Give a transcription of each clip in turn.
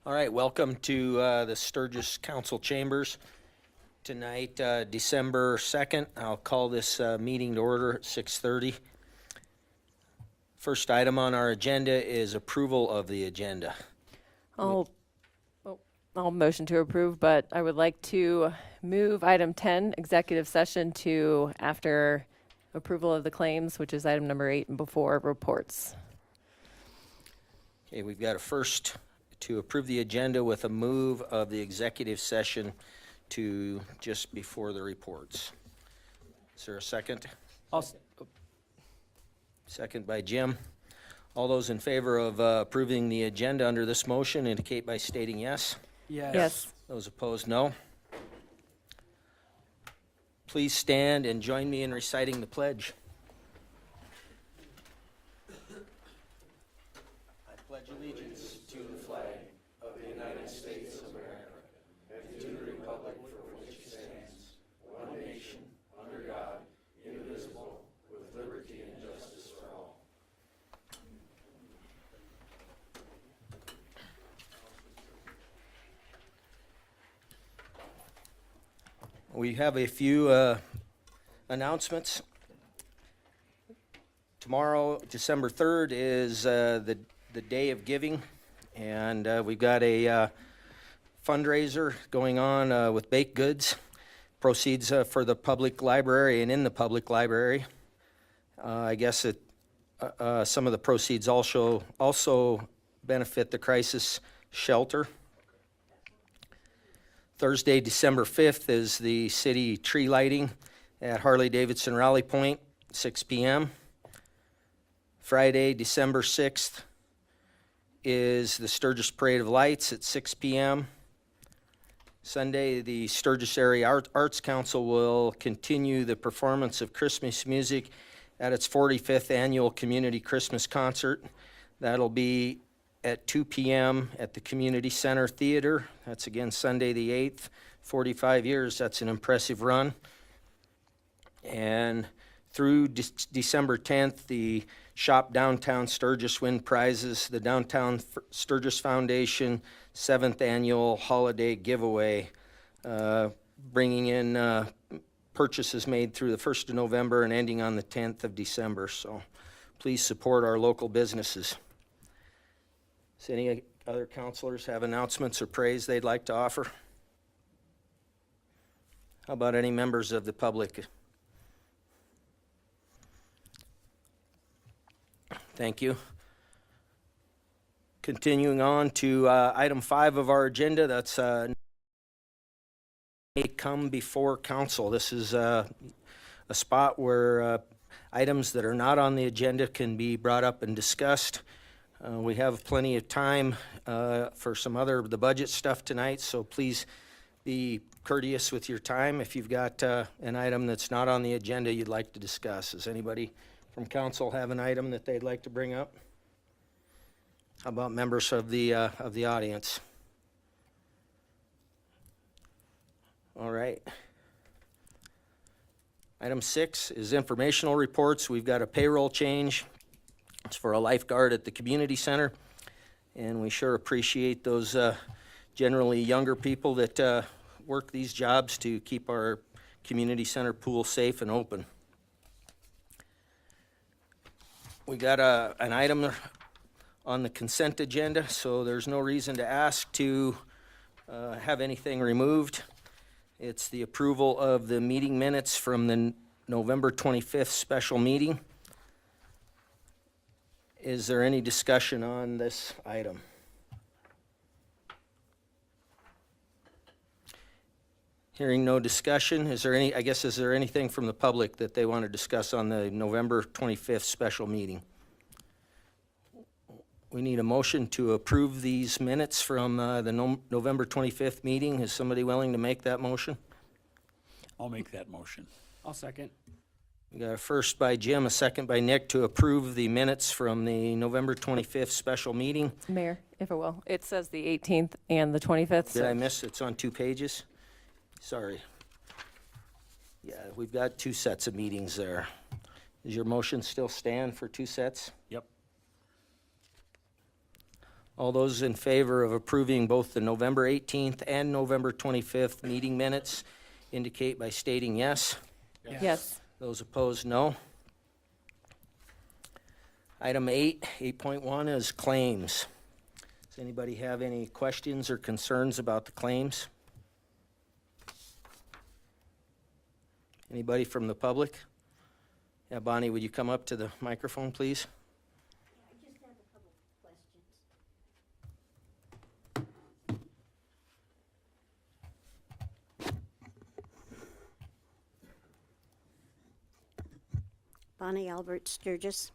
All right, welcome to the Sturgis Council Chambers. Tonight, December 2nd, I'll call this meeting to order at 6:30. First item on our agenda is approval of the agenda. I'll motion to approve, but I would like to move item 10, executive session, to after approval of the claims, which is item number 8, and before reports. Okay, we've got a first to approve the agenda with a move of the executive session to just before the reports. Is there a second? Second by Jim. All those in favor of approving the agenda under this motion indicate by stating yes. Yes. Those opposed, no. Please stand and join me in reciting the pledge. I pledge allegiance to the flag of the United States of America and to the republic for which it stands, one nation, under God, indivisible, with liberty and justice for all. We have a few announcements. Tomorrow, December 3rd, is the day of giving, and we've got a fundraiser going on with baked goods. Proceeds for the public library and in the public library. I guess some of the proceeds also benefit the crisis shelter. Thursday, December 5th is the city tree lighting at Harley-Davidson Rally Point, 6 p.m. Friday, December 6th is the Sturgis Parade of Lights at 6 p.m. Sunday, the Sturgis Area Arts Council will continue the performance of Christmas music at its 45th annual community Christmas concert. That'll be at 2 p.m. at the Community Center Theater. That's again Sunday the 8th. 45 years, that's an impressive run. And through December 10th, the Shop Downtown Sturgis win prizes, the Downtown Sturgis Foundation 7th Annual Holiday Giveaway, bringing in purchases made through the 1st of November and ending on the 10th of December. So please support our local businesses. Does any other counselors have announcements or praise they'd like to offer? How about any members of the public? Thank you. Continuing on to item 5 of our agenda, that's come before council. This is a spot where items that are not on the agenda can be brought up and discussed. We have plenty of time for some the budget stuff tonight, so please be courteous with your time. If you've got an item that's not on the agenda you'd like to discuss. Does anybody from council have an item that they'd like to bring up? How about members of the audience? All right. Item 6 is informational reports. We've got a payroll change. It's for a lifeguard at the community center, and we sure appreciate those generally younger people that work these jobs to keep our community center pool safe and open. We got an item on the consent agenda, so there's no reason to ask to have anything removed. It's the approval of the meeting minutes from the November 25th special meeting. Is there any discussion on this item? Hearing no discussion, is there anything from the public that they want to discuss on the November 25th special meeting? We need a motion to approve these minutes from the November 25th meeting. Is somebody willing to make that motion? I'll make that motion. I'll second. We got a first by Jim, a second by Nick to approve the minutes from the November 25th special meeting. Mayor, if it will. It says the 18th and the 25th. Did I miss? It's on 2 pages? Sorry. Yeah, we've got 2 sets of meetings there. Does your motion still stand for 2 sets? Yep. All those in favor of approving both the November 18th and November 25th meeting minutes indicate by stating yes. Yes. Those opposed, no. Item 8.1 is claims. Does anybody have any questions or concerns about the claims? Anybody from the public? Yeah, Bonnie, would you come up to the microphone, please? I just have a couple of questions. Bonnie Albert Sturgis.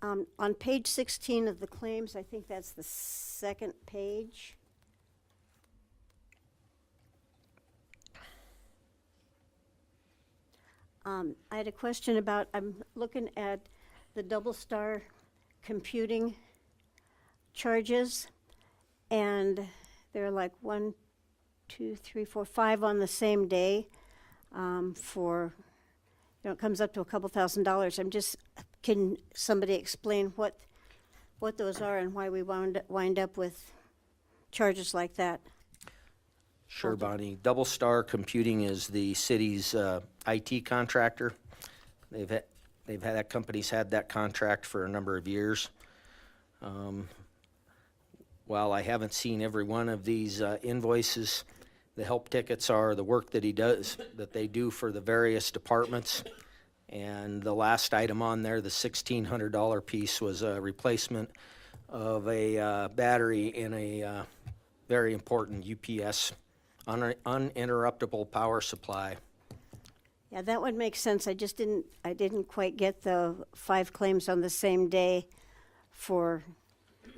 On page 16 of the claims, I think that's the second page. I had a question about, I'm looking at the Double Star computing charges, and they're like 1, 2, 3, 4, 5 on the same day for, it comes up to a couple $1,000s. Can somebody explain what those are and why we wind up with charges like that? Sure, Bonnie. Double Star Computing is the city's IT contractor. That company's had that contract for a number of years. While I haven't seen every one of these invoices, the help tickets are the work that they do for the various departments. And the last item on there, the $1,600 piece, was a replacement of a battery in a very important UPS, uninterruptible power supply. Yeah, that would make sense. I didn't quite get the 5 claims on the same day for a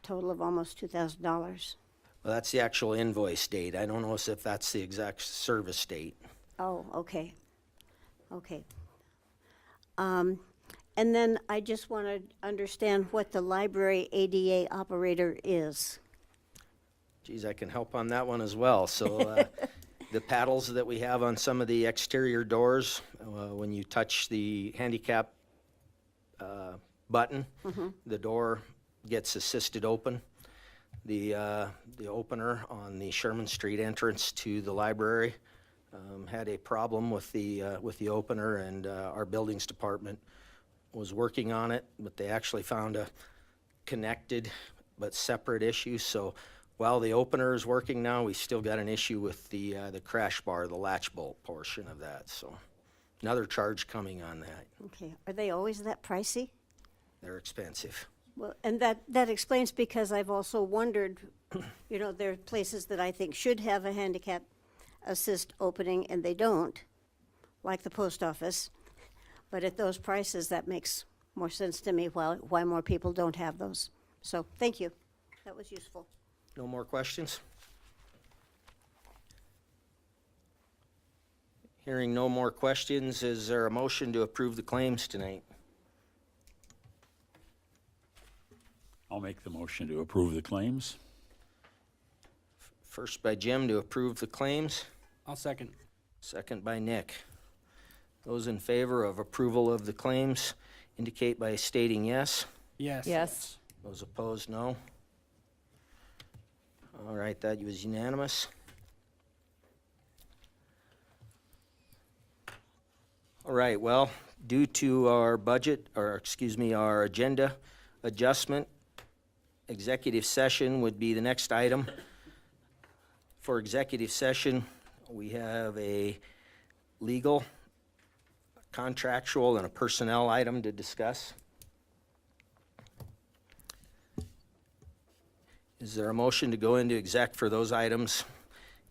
total of almost $2,000. Well, that's the actual invoice date. I don't know if that's the exact service date. Oh, okay. Okay. And then I just want to understand what the library ADA operator is. Geez, I can help on that one as well. So the paddles that we have on some of the exterior doors, when you touch the handicap button, the door gets assisted open. The opener on the Sherman Street entrance to the library had a problem with the opener, and our buildings department was working on it, but they actually found a connected but separate issue. So while the opener is working now, we still got an issue with the crash bar, the latch bolt portion of that. So another charge coming on that. Okay. Are they always that pricey? They're expensive. Well, and that explains, because I've also wondered, there are places that I think should have a handicap assist opening and they don't, like the post office. But at those prices, that makes more sense to me why more people don't have those. So thank you. That was useful. No more questions? Hearing no more questions, is there a motion to approve the claims tonight? I'll make the motion to approve the claims. First by Jim to approve the claims, I'll second. second by Nick. Those in favor of approval of the claims indicate by stating yes. Yes. Yes. Those opposed, no. All right, that was unanimous. All right, well, due to our our agenda adjustment, executive session would be the next item. For executive session, we have a legal, contractual, and a personnel item to discuss. Is there a motion to go into exec for those items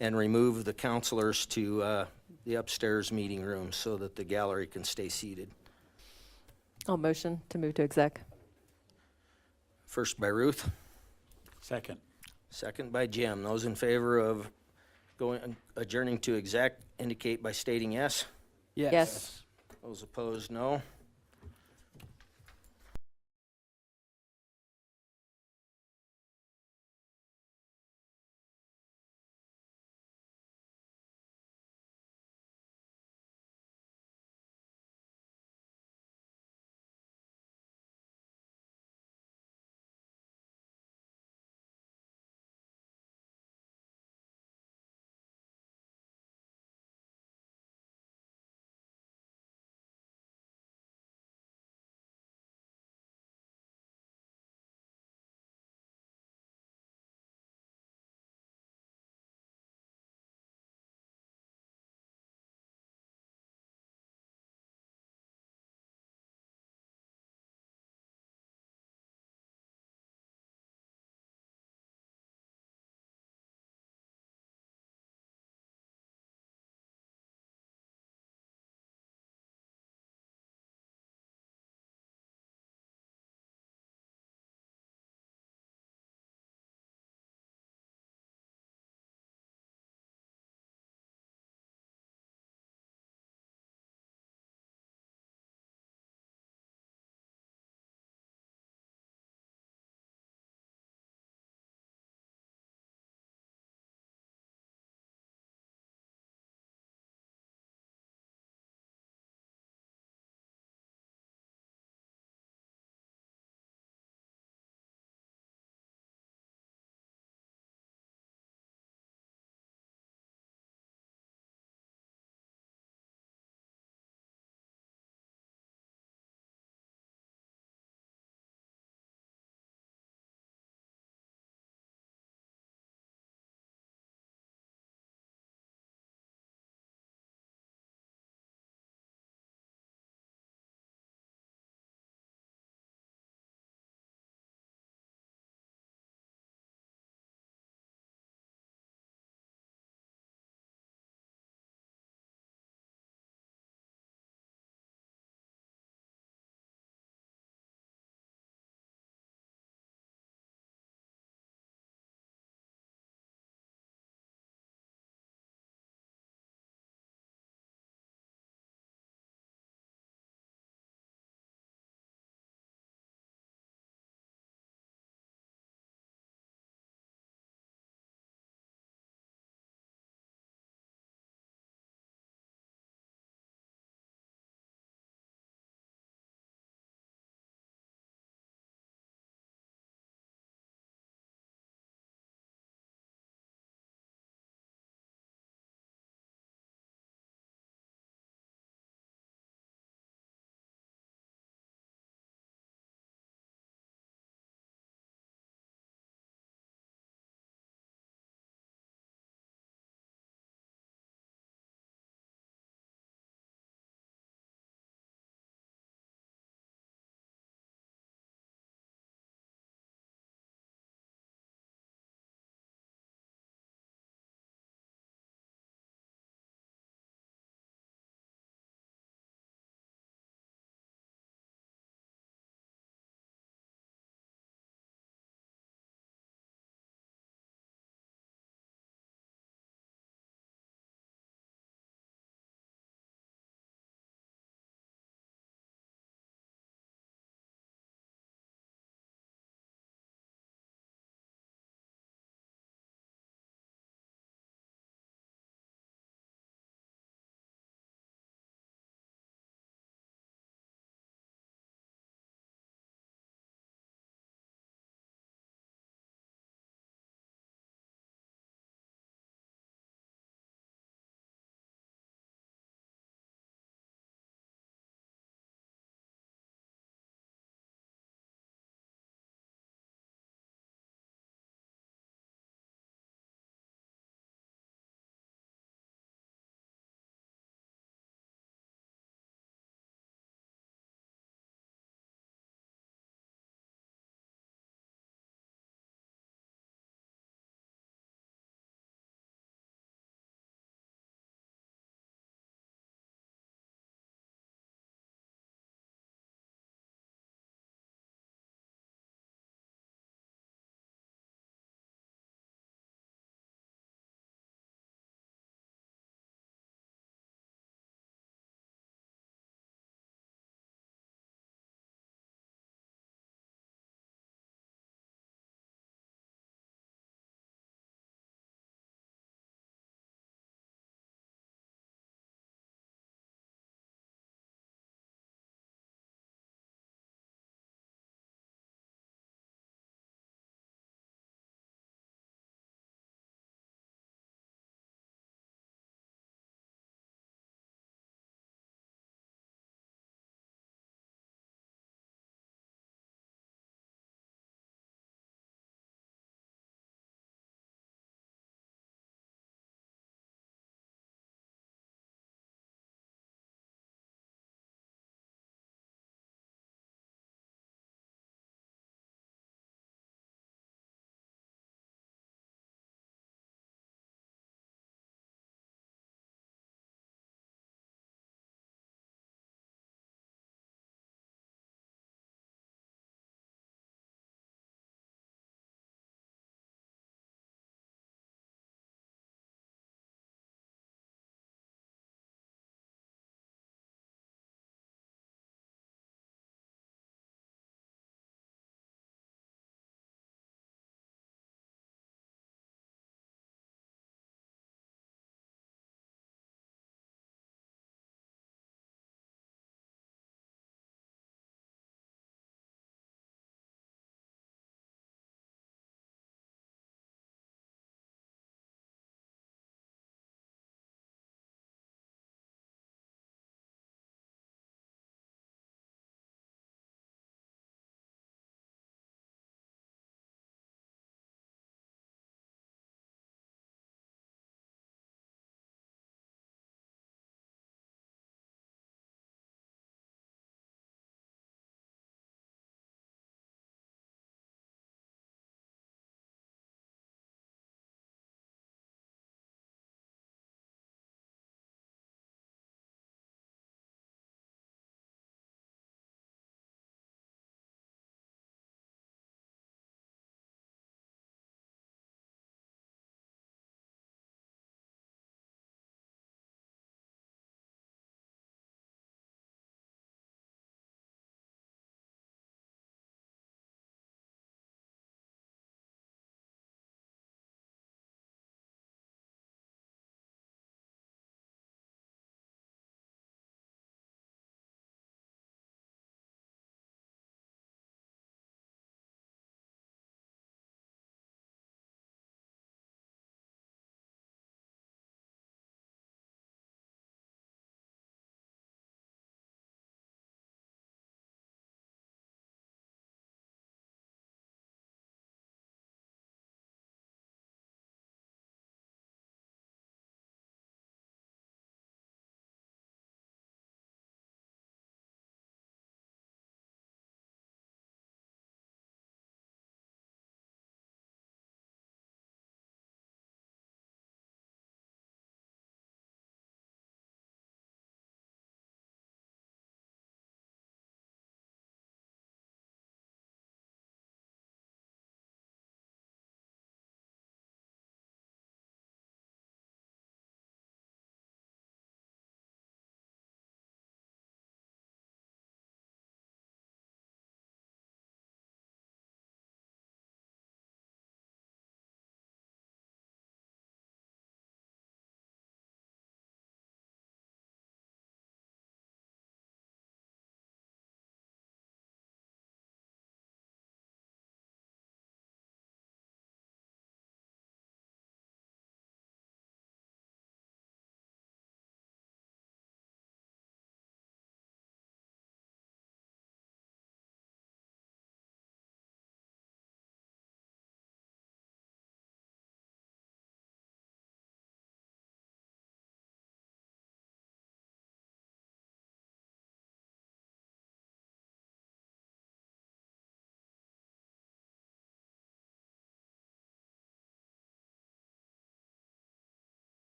and remove the counselors to the upstairs meeting room so that the gallery can stay seated? I'll motion to move to exec. First by Ruth, Second. second by Jim. Those in favor of adjourning to exec indicate by stating yes. Yes. Yes. Those opposed, no.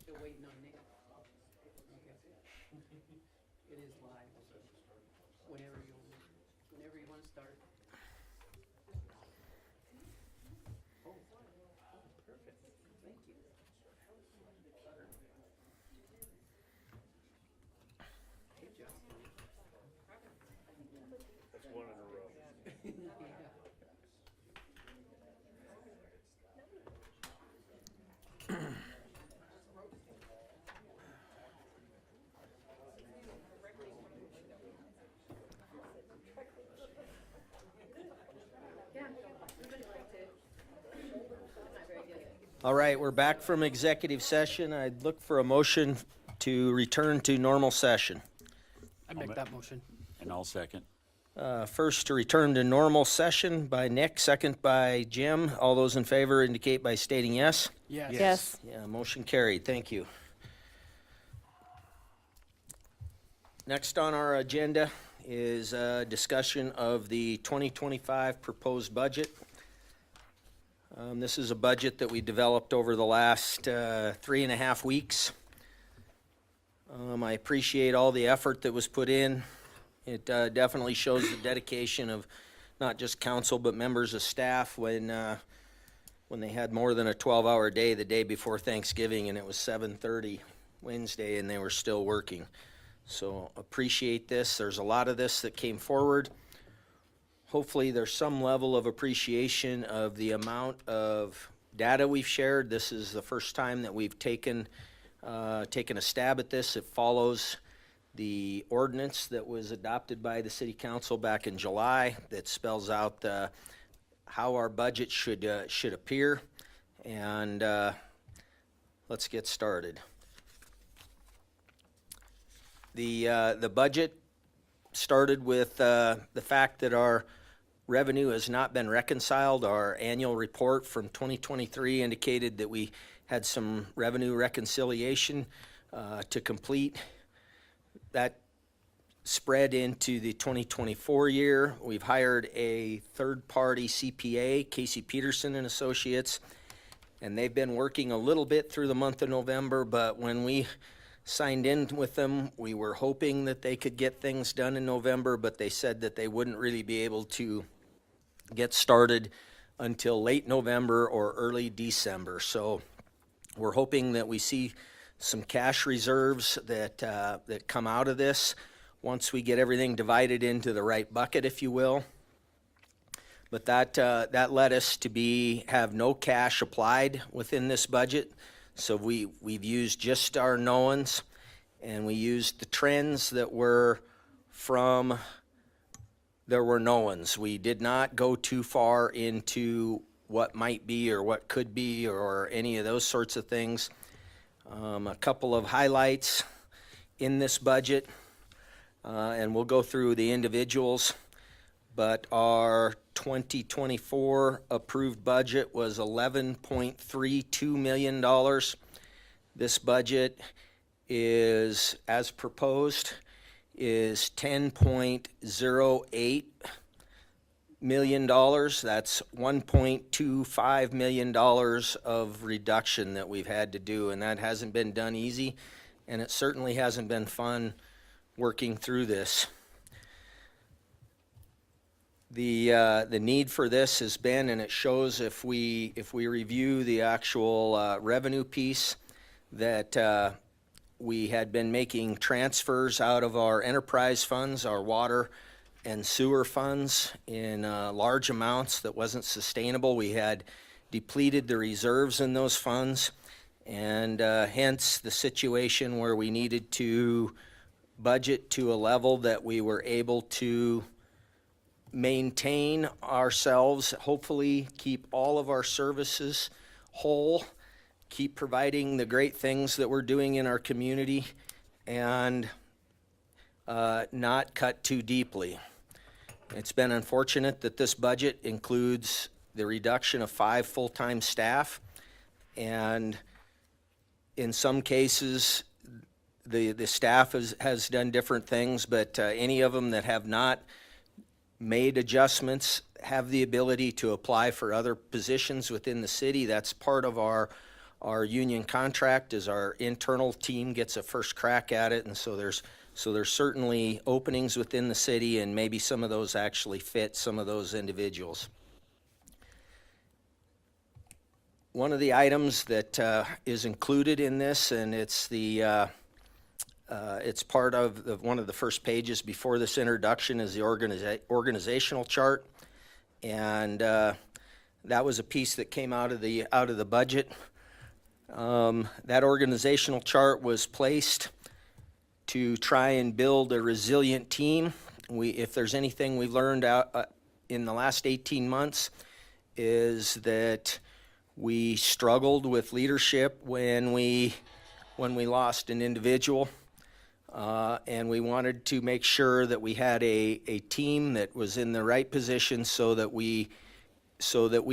Still waiting on Nick. Okay. It is live. Whenever you want to start. Oh, perfect. Thank you. Hey, Justin. That's one in a row. Yeah. All right, we're back from executive session. I'd look for a motion to return to normal session. I make that motion. And I'll second. First to return to normal session by Nick, second by Jim. All those in favor indicate by stating yes. Yes. Yes. Yeah, motion carried. Thank you. Next on our agenda is a discussion of the 2025 proposed budget. This is a budget that we developed over the last 3.5 weeks. I appreciate all the effort that was put in. It definitely shows the dedication of not just council, but members of staff when they had more than a 12-hour day the day before Thanksgiving, and it was 7:30 Wednesday, and they were still working. So appreciate this. There's a lot of this that came forward. Hopefully, there's some level of appreciation of the amount of data we've shared. This is the first time that we've taken a stab at this. It follows the ordinance that was adopted by the city council back in July that spells out how our budget should appear. And let's get started. The budget started with the fact that our revenue has not been reconciled. Our annual report from 2023 indicated that we had some revenue reconciliation to complete. That spread into the 2024 year. We've hired a third-party CPA, Casey Peterson and Associates, and they've been working a little bit through the month of November, but when we signed in with them, we were hoping that they could get things done in November, but they said that they wouldn't really be able to get started until late November or early December. So we're hoping that we see some cash reserves that come out of this once we get everything divided into the right bucket, if you will. But that led us to have no cash applied within this budget. So we've used just our knowns, and we used the trends that were from there were knowns. We did not go too far into what might be or what could be or any of those sorts of things. A couple of highlights in this budget, and we'll go through the individuals, but our 2024 approved budget was $11.32 million. This budget is, as proposed, is $10.08 million. That's $1.25 million of reduction that we've had to do, and that hasn't been done easy. and it certainly hasn't been fun working through this. The need for this has been, and it shows if we review the actual revenue piece, that we had been making transfers out of our enterprise funds, our water and sewer funds, in large amounts that wasn't sustainable. We had depleted the reserves in those funds, and hence the situation where we needed to budget to a level that we were able to maintain ourselves, hopefully keep all of our services whole, keep providing the great things that we're doing in our community, and not cut too deeply. It's been unfortunate that this budget includes the reduction of 5 full-time staff, and in some cases, the staff has done different things, but any of them that have not made adjustments have the ability to apply for other positions within the city. That's part of our union contract, is our internal team gets a first crack at it, and so there's certainly openings within the city, and maybe some of those actually fit some of those individuals. One of the items that is included in this, and it's it's part of one of the first pages before this introduction, is the organizational chart, and that was a piece that came out of the budget. That organizational chart was placed to try and build a resilient team. If there's anything we've learned out in the last 18 months, is that we struggled with leadership when we lost an individual. And we wanted to make sure that we had a team that was in the right position so that we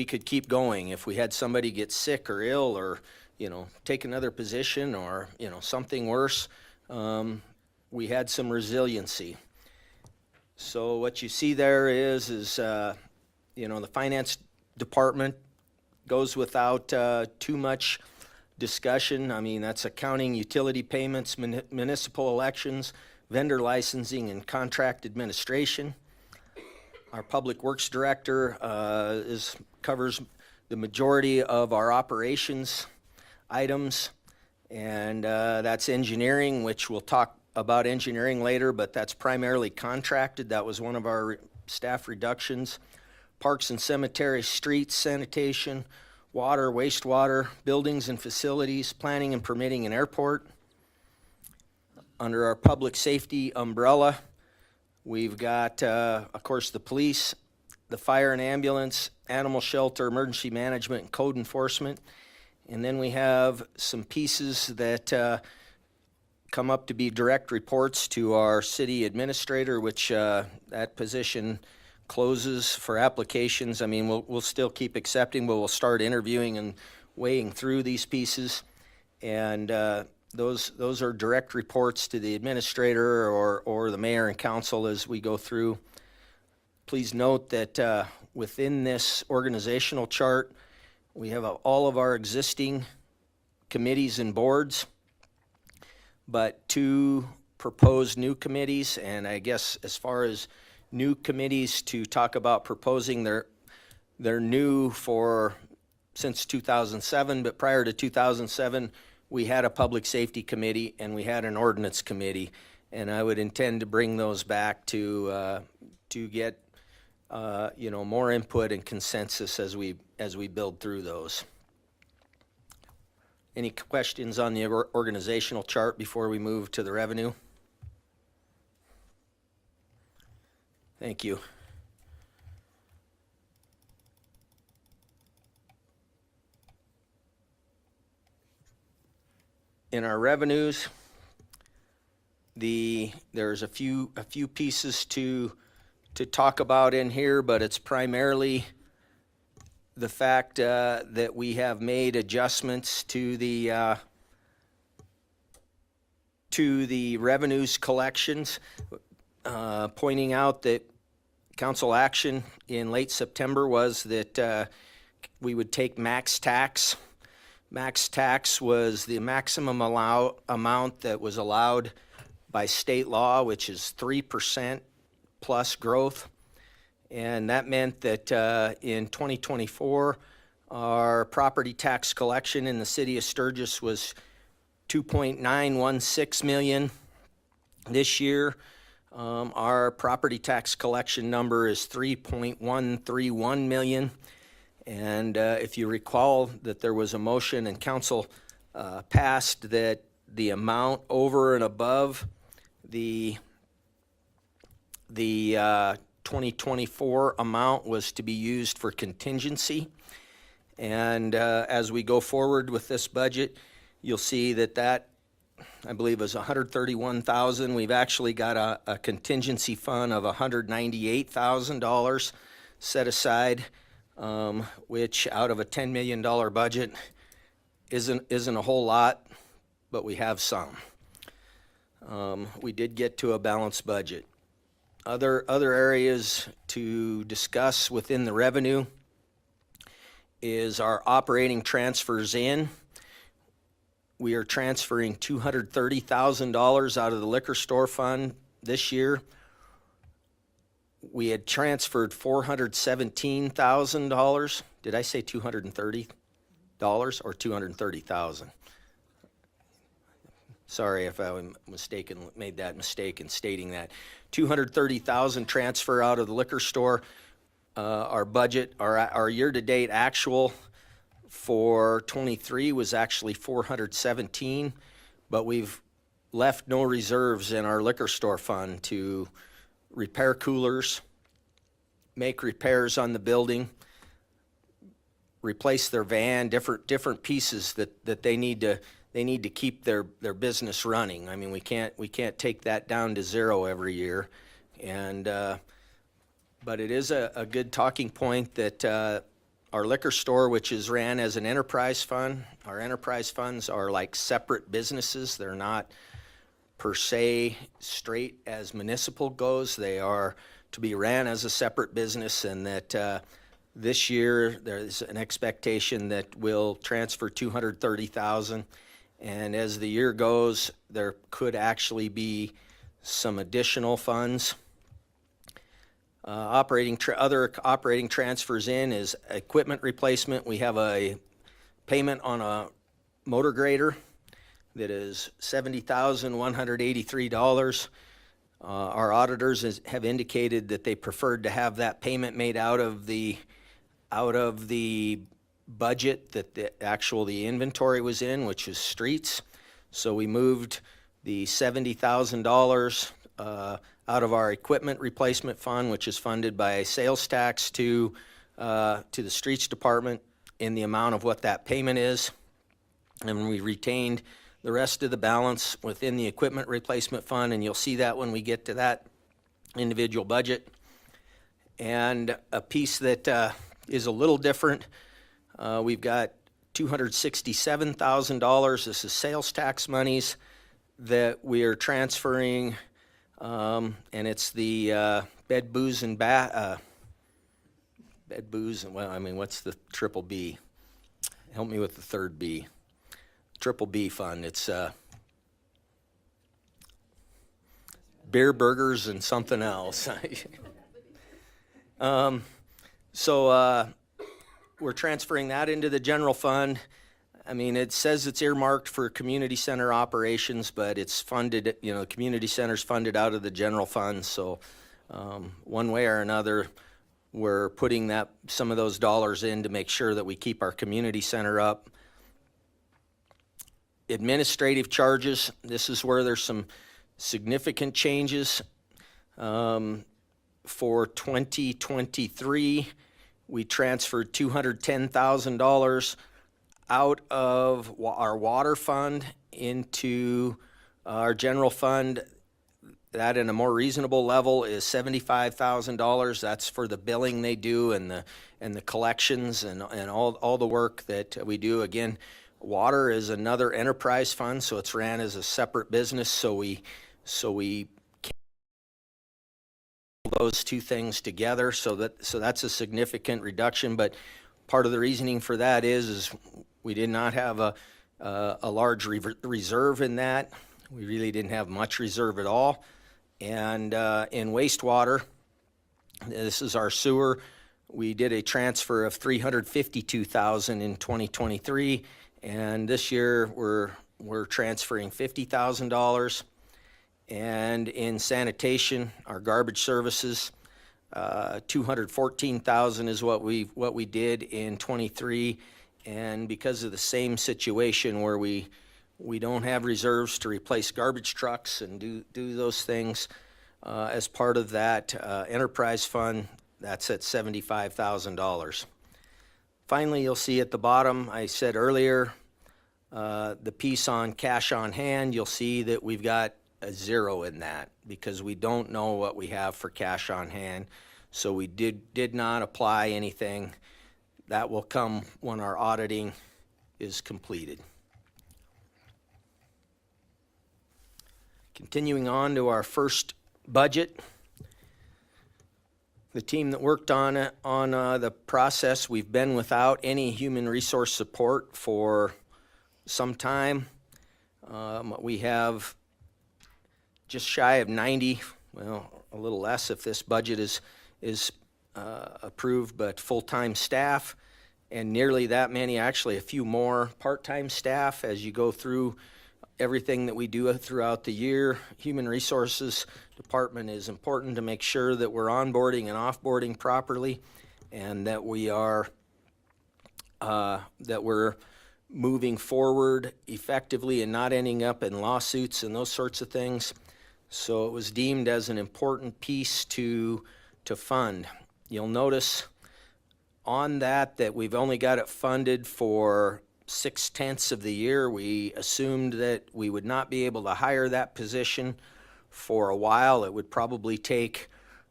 could keep going. If we had somebody get sick or ill, or take another position, or something worse, we had some resiliency. So what you see there is the finance department goes without too much discussion. I mean, that's accounting, utility payments, municipal elections, vendor licensing, and contract administration. Our public works director covers the majority of our operations items, and that's engineering, which we'll talk about engineering later, but that's primarily contracted. That was one of our staff reductions. Parks and cemetery, streets, sanitation, water, wastewater, buildings and facilities, planning and permitting, and airport. Under our public safety umbrella, we've got, of course, the police, the fire and ambulance, animal shelter, emergency management, and code enforcement. And then we have some pieces that come up to be direct reports to our city administrator, which that position closes for applications. I mean, we'll still keep accepting, but we'll start interviewing and weighing through these pieces. And those are direct reports to the administrator or the mayor and council as we go through. Please note that within this organizational chart, we have all of our existing committees and boards, but 2 proposed new committees. And I guess as far as new committees to talk about proposing, they're new for since 2007, but prior to 2007, we had a public safety committee and we had an ordinance committee, and I would intend to bring those back to get more input and consensus as we build through those. Any questions on the organizational chart before we move to the revenue? Thank you. In our revenues, there's a few pieces to talk about in here, but it's primarily the fact that we have made adjustments to the revenues collections, pointing out that council action in late September was that we would take max tax Max tax was the maximum amount that was allowed by state law, which is 3% plus growth. And that meant that in 2024, our property tax collection in the city of Sturgis was $2.916 million. This year, our property tax collection number is $3.131 million. And if you recall that there was a motion and council passed that the amount over and above the 2024 amount was to be used for contingency. And as we go forward with this budget, you'll see that I believe is $131,000. We've actually got a contingency fund of $198,000 set aside, which out of a $10 million budget isn't a whole lot, but we have some. We did get to a balanced budget. Other areas to discuss within the revenue is our operating transfers in. We are transferring $230,000 out of the liquor store fund this year. We had transferred $417,000. Did I say $230 or $230,000? Sorry if I made that mistake in stating that. $230,000 transfer out of the liquor store. Our budget, our year-to-date actual for 23 was actually 417, but we've left no reserves in our liquor store fund to repair coolers, make repairs on the building, replace their van, different pieces that they need to keep their business running. I mean, we can't take that down to zero every year, and but it is a good talking point that our liquor store, which is ran as an enterprise fund, our enterprise funds are like separate businesses. They're not per se straight as municipal goes. They are to be ran as a separate business, and that this year there's an expectation that we'll transfer $230,000, and as the year goes, there could actually be some additional funds. Other operating transfers in is equipment replacement. We have a payment on a motor grader that is $70,183. Our auditors have indicated that they preferred to have that payment made out of the budget that the inventory was in, which is streets. So we moved the $70,000 out of our equipment replacement fund, which is funded by sales tax, to the streets department in the amount of what that payment is. And we retained the rest of the balance within the equipment replacement fund, and you'll see that when we get to that individual budget. And a piece that is a little different, we've got $267,000. This is sales tax monies that we are transferring, and it's the bed, booze, and what's the triple B? Help me with the third B. Triple B fund. It's beer, burgers, and something else. So we're transferring that into the general fund. I mean, it says it's earmarked for community center operations, but it's funded, the community center's funded out of the general fund. So one way or another, we're putting some of those dollars in to make sure that we keep our community center up. Administrative charges, this is where there's some significant changes. For 2023, we transferred $210,000 out of our water fund into our general fund. That in a more reasonable level is $75,000. That's for the billing they do and the collections and all the work that we do. Again, water is another enterprise fund, so it's ran as a separate business. So we can those two things together. So that's a significant reduction. But part of the reasoning for that is we did not have a large reserve in that. We really didn't have much reserve at all. And in wastewater, this is our sewer. We did a transfer of $352,000 in 2023, and this year we're transferring $50,000. And in sanitation, our garbage services, $214,000 is what we did in '23, and because of the same situation where we don't have reserves to replace garbage trucks and do those things, as part of that enterprise fund, that's at $75,000. Finally, you'll see at the bottom, I said earlier, the piece on cash on hand, you'll see that we've got a zero in that because we don't know what we have for cash on hand. So we did not apply anything. That will come when our auditing is completed. Continuing on to our first budget. The team that worked on the process, we've been without any human resource support for some time. We have just shy of 90, well, a little less if this budget is approved, but full-time staff, and nearly that many, actually a few more part-time staff as you go through everything that we do throughout the year. Human Resources Department is important to make sure that we're onboarding and offboarding properly, and that we're moving forward effectively and not ending up in lawsuits and those sorts of things. So it was deemed as an important piece to fund. You'll notice on that we've only got it funded for 6/10 of the year. We assumed that we would not be able to hire that position for a while. It would probably take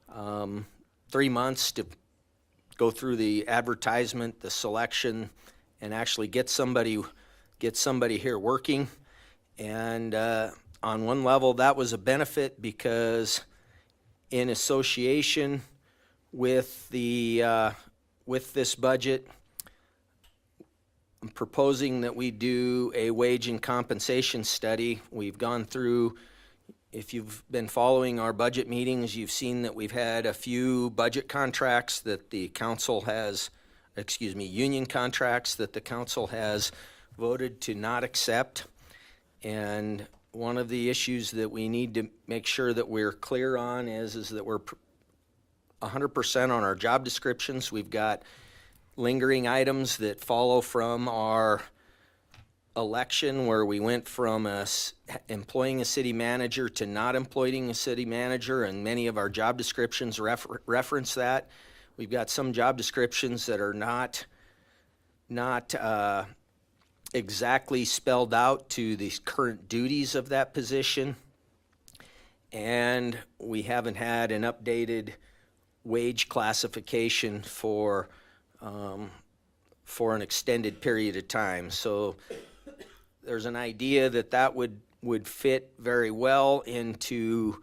3 months to go through the advertisement, the selection, and actually get somebody here working. And on one level, that was a benefit because in association with this budget, I'm proposing that we do a wage and compensation study. We've gone through, if you've been following our budget meetings, you've seen that we've had a few budget contracts that the council has, union contracts that the council has voted to not accept. And one of the issues that we need to make sure that we're clear on is that we're 100% on our job descriptions. We've got lingering items that follow from our election where we went from employing a city manager to not employing a city manager, and many of our job descriptions reference that. We've got some job descriptions that are not exactly spelled out to the current duties of that position, and we haven't had an updated wage classification for an extended period of time. So there's an idea that would fit very well into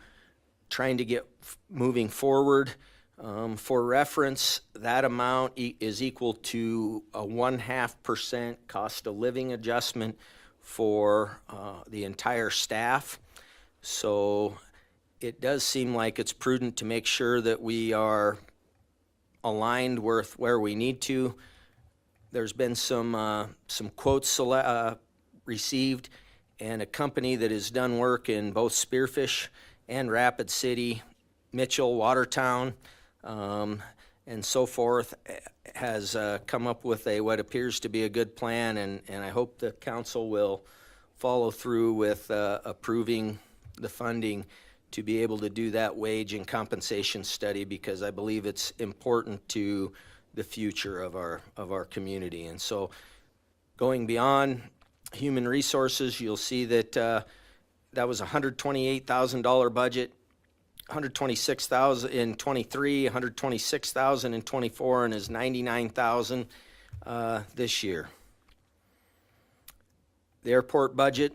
trying to get moving forward. For reference, that amount is equal to a 0.5% cost of living adjustment for the entire staff. So it does seem like it's prudent to make sure that we are aligned with where we need to. There's been some quotes received, and a company that has done work in both Spearfish and Rapid City, Mitchell, Watertown, and so forth, has come up with what appears to be a good plan, and I hope the council will follow through with approving the funding to be able to do that wage and compensation study, because I believe it's important to the future of our community. And so going beyond human resources, you'll see that that was a $128,000 budget, $126,000 in '23, $126,000 in '24, and is $99,000 this year. The airport budget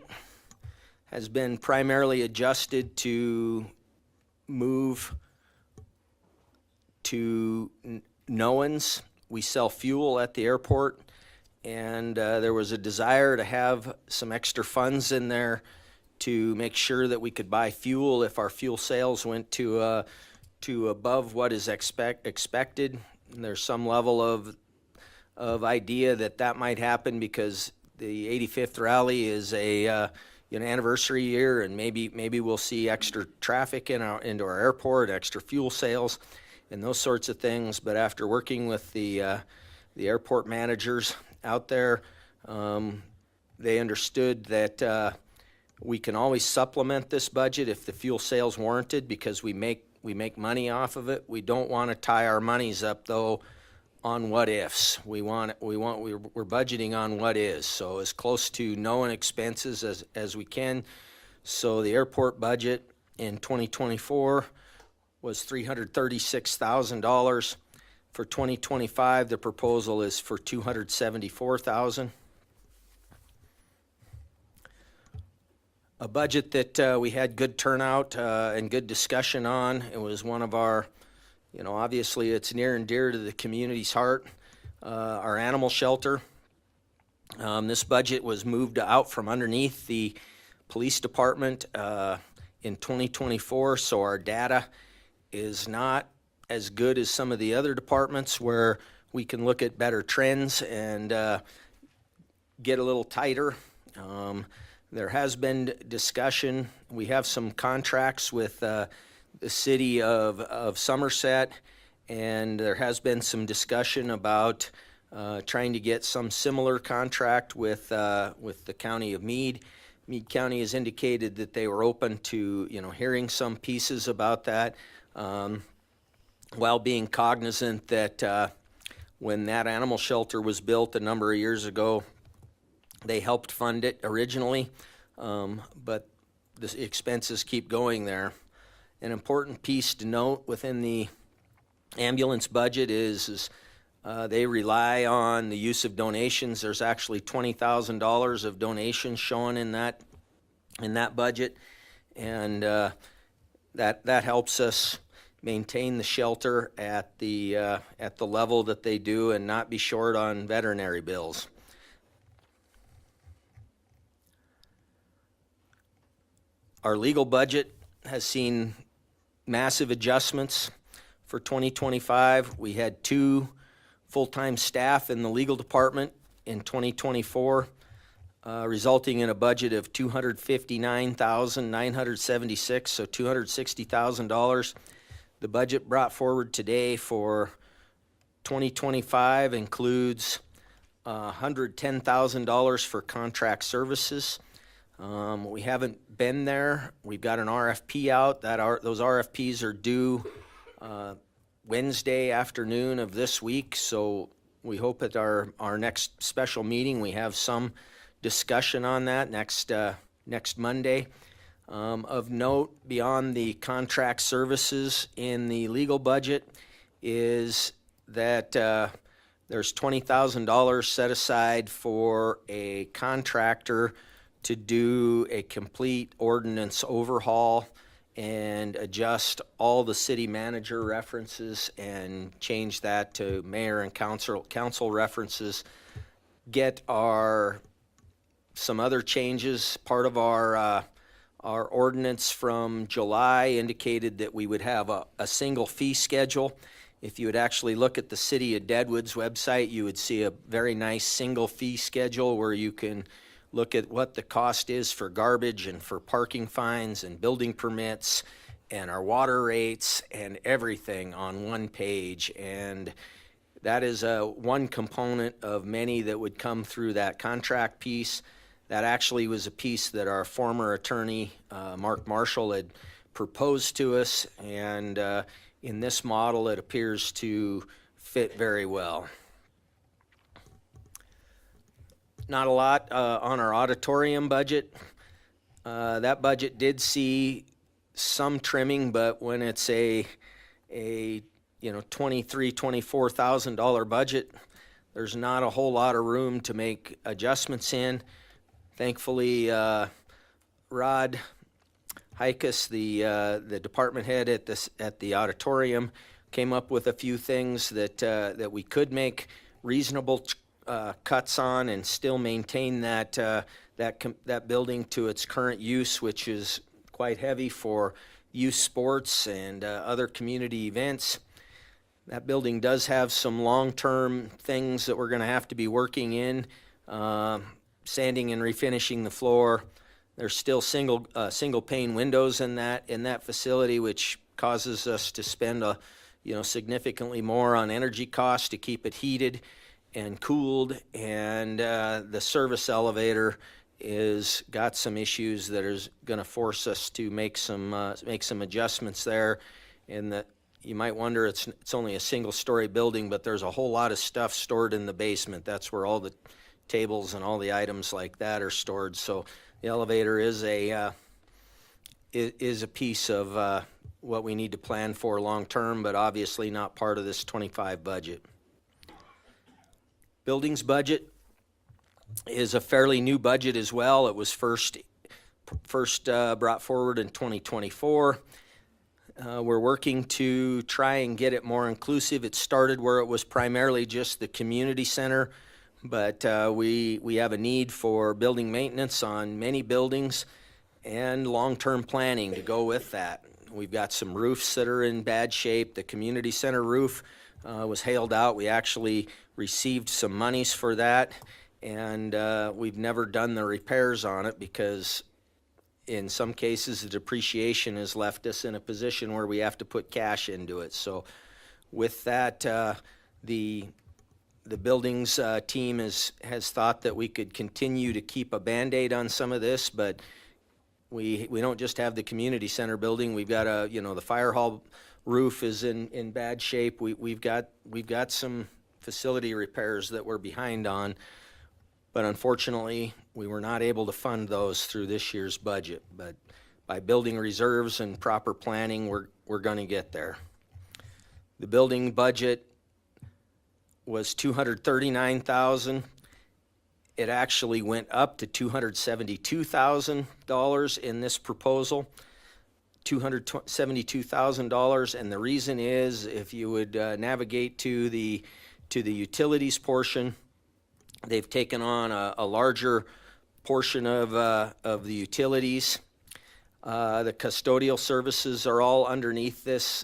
has been primarily adjusted to move to Nowens. We sell fuel at the airport, and there was a desire to have some extra funds in there to make sure that we could buy fuel if our fuel sales went to above what is expected. And there's some level of idea that might happen because the 85th rally is a anniversary year, and maybe we'll see extra traffic into our airport, extra fuel sales, and those sorts of things. But after working with the airport managers out there, they understood that we can always supplement this budget if the fuel sales warranted, because we make money off of it. We don't want to tie our monies up though on what ifs. We're budgeting on what is, so as close to known expenses as we can. So the airport budget in 2024 was $336,000. For 2025, the proposal is for $274,000. A budget that we had good turnout and good discussion on. It was one of our, obviously it's near and dear to the community's heart, our animal shelter. This budget was moved out from underneath the police department in 2024, so our data is not as good as some of the other departments where we can look at better trends and get a little tighter. There has been discussion. We have some contracts with the city of Somerset, and there has been some discussion about trying to get some similar contract with the county of Meade. Meade County has indicated that they were open to hearing some pieces about that, while being cognizant that when that animal shelter was built a number of years ago, they helped fund it originally, but the expenses keep going there. An important piece to note within the ambulance budget is they rely on the use of donations. There's actually $20,000 of donations shown in that budget, and that helps us maintain the shelter at the level that they do and not be short on veterinary bills. Our legal budget has seen massive adjustments for 2025. We had 2 full-time staff in the legal department in 2024, resulting in a budget of $259,976, so $260,000. The budget brought forward today for 2025 includes $110,000 for contract services. We haven't been there. We've got an RFP out. Those RFPs are due Wednesday afternoon of this week, so we hope at our next special meeting we have some discussion on that next Monday. Of note, beyond the contract services in the legal budget is that there's $20,000 set aside for a contractor to do a complete ordinance overhaul and adjust all the city manager references and change that to mayor and council references. Get some other changes. Part of our ordinance from July indicated that we would have a single fee schedule. If you would actually look at the City of Deadwood's website, you would see a very nice single fee schedule where you can look at what the cost is for garbage and for parking fines and building permits and our water rates and everything on one page. And that is one component of many that would come through that contract piece. That actually was a piece that our former attorney, Mark Marshall, had proposed to us, and in this model it appears to fit very well. Not a lot on our auditorium budget. That budget did see some trimming, but when it's a $24,000 budget, there's not a whole lot of room to make adjustments in. Thankfully, Rod Hikus, the department head at the auditorium, came up with a few things that we could make reasonable cuts on and still maintain that building to its current use, which is quite heavy for youth sports and other community events. That building does have some long-term things that we're going to have to be working in, sanding and refinishing the floor. There's still single pane windows in that facility, which causes us to spend significantly more on energy costs to keep it heated and cooled. And the service elevator is got some issues that is going to force us to make some adjustments there. And you might wonder, it's only a single-story building, but there's a whole lot of stuff stored in the basement. That's where all the tables and all the items like that are stored. So the elevator is a piece of what we need to plan for long-term, but obviously not part of this 25 budget. Buildings budget is a fairly new budget as well. It was first brought forward in 2024. We're working to try and get it more inclusive. It started where it was primarily just the community center, but we have a need for building maintenance on many buildings and long-term planning to go with that. We've got some roofs that are in bad shape. The community center roof was hailed out. We actually received some monies for that, and we've never done the repairs on it because in some cases the depreciation has left us in a position where we have to put cash into it. So with that, the buildings team has thought that we could continue to keep a Band-Aid on some of this, but we don't just have the community center building. We've got the fire hall roof is in bad shape. We've got some facility repairs that we're behind on, but unfortunately we were not able to fund those through this year's budget. But by building reserves and proper planning, we're going to get there. The building budget was $239,000. It actually went up to $272,000 in this proposal, $272,000, and the reason is, if you would navigate to the utilities portion, they've taken on a larger portion of the utilities. The custodial services are all underneath this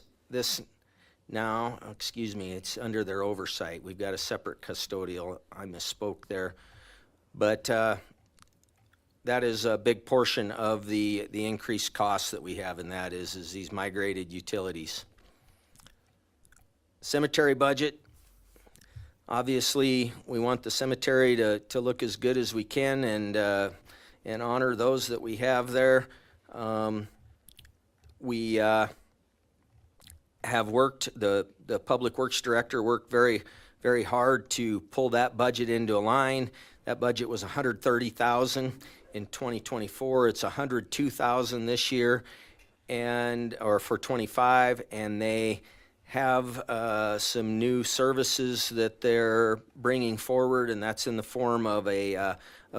now. Excuse me, it's under their oversight. We've got a separate custodial. I misspoke there. But that is a big portion of the increased costs that we have, and that is these migrated utilities. Cemetery budget. Obviously, we want the cemetery to look as good as we can and honor those that we have there. We have worked, the Public Works Director worked very, very hard to pull that budget into a line. That budget was $130,000 in 2024. It's $102,000 this year, or for 25, and they have some new services that they're bringing forward, and that's in the form of a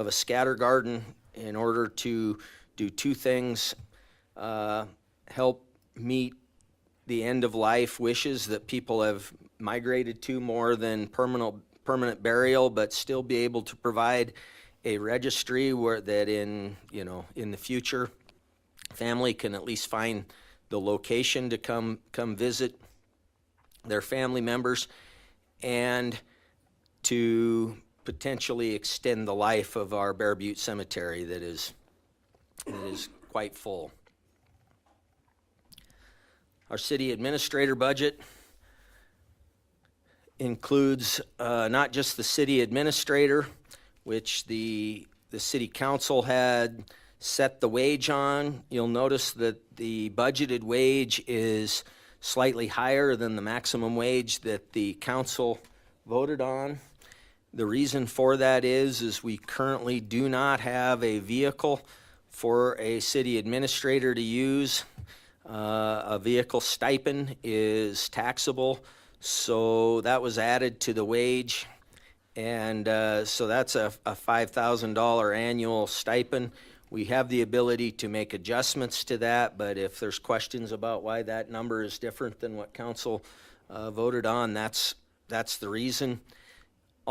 scatter garden in order to do two things: help meet the end of life wishes that people have migrated to more than permanent burial, but still be able to provide a registry where that in the future, family can at least find the location to come visit their family members, and to potentially extend the life of our Bear Butte Cemetery that is quite full. Our city administrator budget includes not just the city administrator, which the city council had set the wage on. You'll notice that the budgeted wage is slightly higher than the maximum wage that the council voted on. The reason for that is we currently do not have a vehicle for a city administrator to use. A vehicle stipend is taxable, so that was added to the wage, and so that's a $5,000 annual stipend. We have the ability to make adjustments to that, but if there's questions about why that number is different than what council voted on, that's the reason.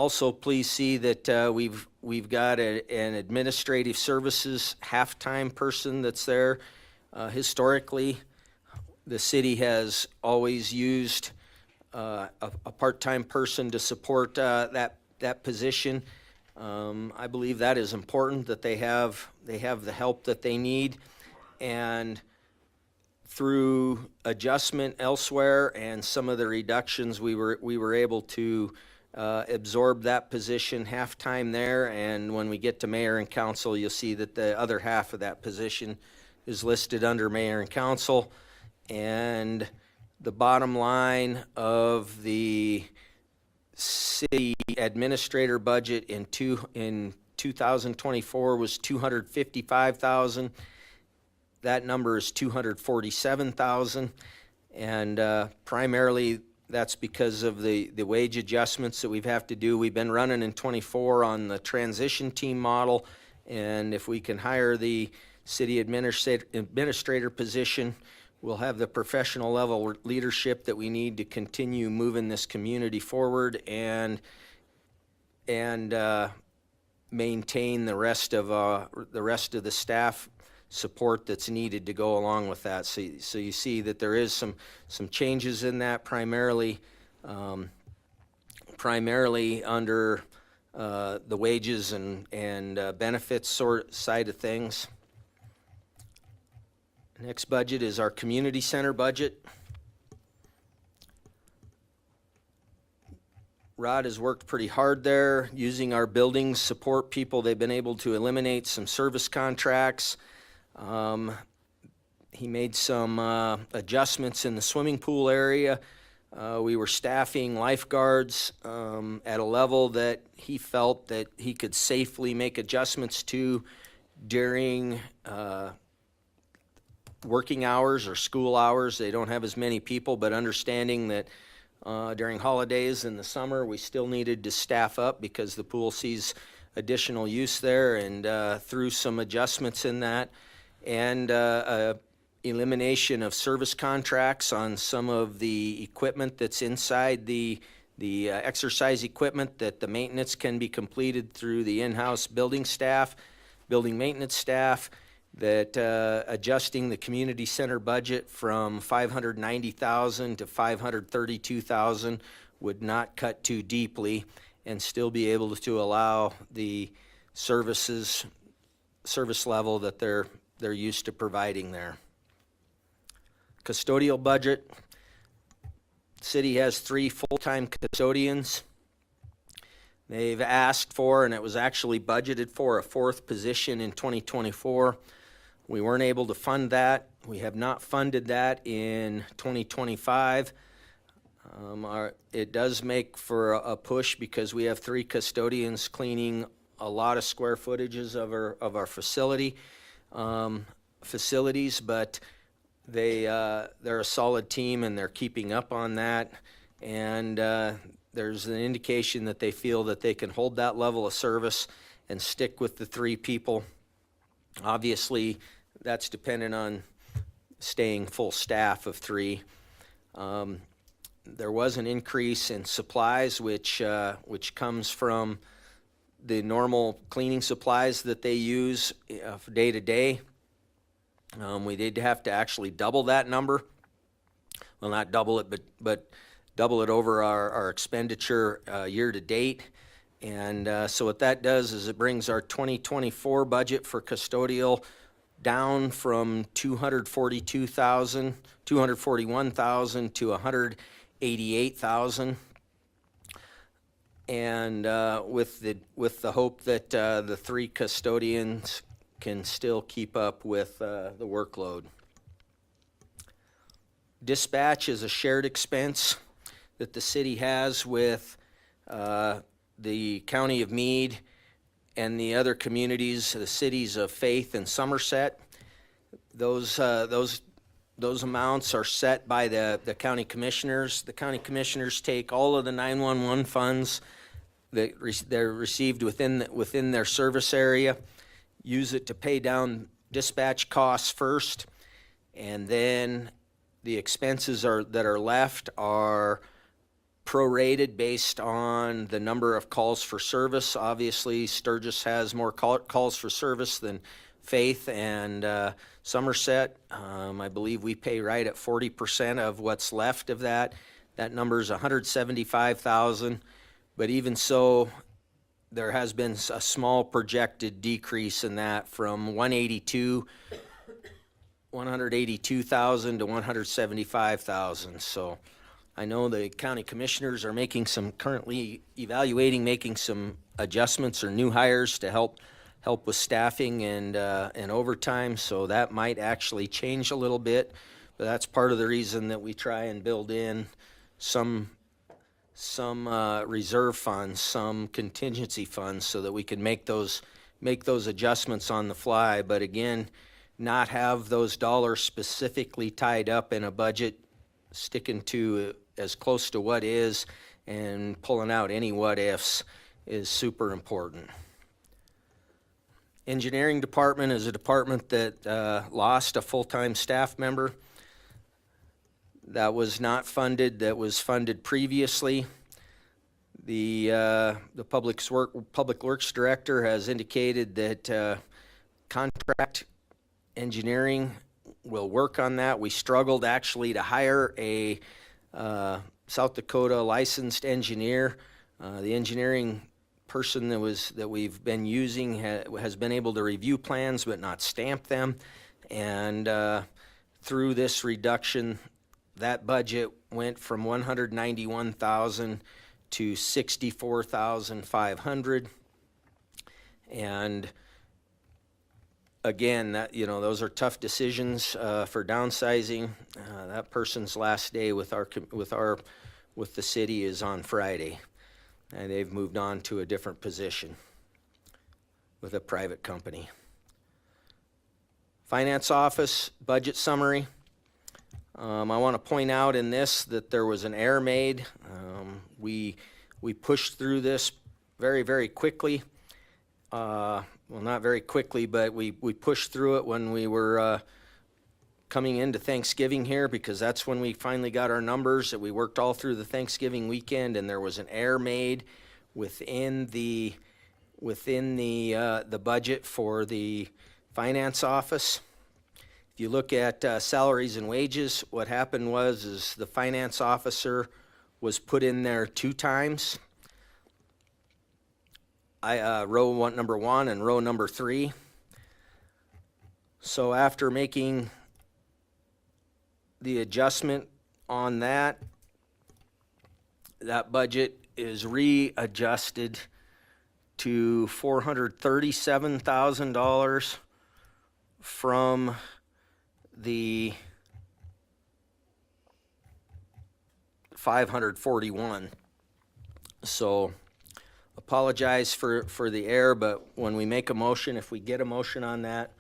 Also, please see that we've got an administrative services half-time person that's there. Historically, the city has always used a part-time person to support that position. I believe that is important, that they have the help that they need. And through adjustment elsewhere and some of the reductions, we were able to absorb that position half-time there. And when we get to mayor and council, you'll see that the other half of that position is listed under mayor and council. And the bottom line of the city administrator budget in 2024 was $255,000. That number is $247,000, and primarily that's because of the wage adjustments that we've have to do. We've been running in 24 on the transition team model, and if we can hire the city administrator position, we'll have the professional level leadership that we need to continue moving this community forward and maintain the rest of the staff support that's needed to go along with that. So you see that there is some changes in that, primarily under the wages and benefits side of things. Next budget is our community center budget. Rod has worked pretty hard there using our building support people. They've been able to eliminate some service contracts. He made some adjustments in the swimming pool area. We were staffing lifeguards at a level that he felt that he could safely make adjustments to during working hours or school hours. They don't have as many people, but understanding that during holidays in the summer, we still needed to staff up because the pool sees additional use there, and through some adjustments in that and elimination of service contracts on some of the equipment that's inside the exercise equipment, that the maintenance can be completed through the in-house building maintenance staff, that adjusting the community center budget from $590,000 to $532,000 would not cut too deeply and still be able to allow the service level that they're used to providing there. Custodial budget. City has 3 full-time custodians. They've asked for, and it was actually budgeted for, a 4th position in 2024. We weren't able to fund that. We have not funded that in 2025. It does make for a push because we have 3 custodians cleaning a lot of square footages of our facilities, but they're a solid team and they're keeping up on that. And there's an indication that they feel that they can hold that level of service and stick with the 3 people. Obviously, that's dependent on staying full staff of 3. There was an increase in supplies, which comes from the normal cleaning supplies that they use day to day. We did have to actually double that number. Well, not double it, but double it over our expenditure year to date. And so what that does is it brings our 2024 budget for custodial down from $241,000 to $188,000. And with the hope that the 3 custodians can still keep up with the workload. Dispatch is a shared expense that the city has with the County of Meade and the other communities, the cities of Faith and Somerset. Those amounts are set by the county commissioners. The county commissioners take all of the 911 funds that they're received within their service area, use it to pay down dispatch costs first, and then the expenses that are left are prorated based on the number of calls for service. Obviously, Sturgis has more calls for service than Faith and Somerset. I believe we pay right at 40% of what's left of that. That number is 175,000, but even so, there has been a small projected decrease in that from 182,000 to 175,000. So I know the county commissioners are currently evaluating making some adjustments or new hires to help with staffing and overtime. So that might actually change a little bit, but that's part of the reason that we try and build in some reserve funds, some contingency funds, so that we can make those adjustments on the fly. But again, not have those dollars specifically tied up in a budget, sticking to as close to what is and pulling out any what ifs is super important. Engineering department is a department that lost a full-time staff member. That was not funded, that was funded previously. The Public Works Director has indicated that contract engineering will work on that. We struggled actually to hire a South Dakota licensed engineer. The engineering person that we've been using has been able to review plans but not stamp them. And through this reduction, that budget went from 191,000 to 64,500. And again, those are tough decisions for downsizing. That person's last day with the city is on Friday, and they've moved on to a different position with a private company. Finance office budget summary. I want to point out in this that there was an error made. We pushed through this very, very quickly. Well, not very quickly, but we pushed through it when we were coming into Thanksgiving here, because that's when we finally got our numbers. That we worked all through the Thanksgiving weekend, and there was an error made within the budget for the finance office. If you look at salaries and wages, what happened was the finance officer was put in there 2 times. Row number 1 and row number 3. So after making the adjustment on that budget is readjusted to $437,000 from the 541. So apologize for the error, but when we make a motion, if we get a motion on that,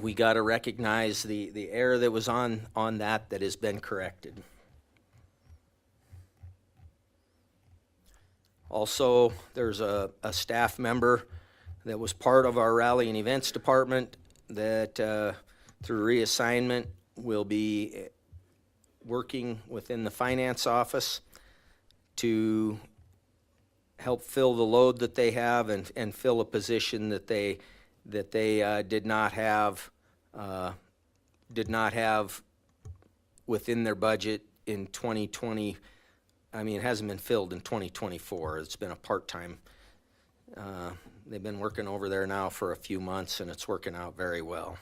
we got to recognize the error that was on that has been corrected. Also, there's a staff member that was part of our rally and events department that through reassignment will be working within the finance office to help fill the load that they have and fill a position that they did not have within their budget in 2020. I mean, it hasn't been filled in 2024. It's been a part-time. They've been working over there now for a few months, and it's working out very well.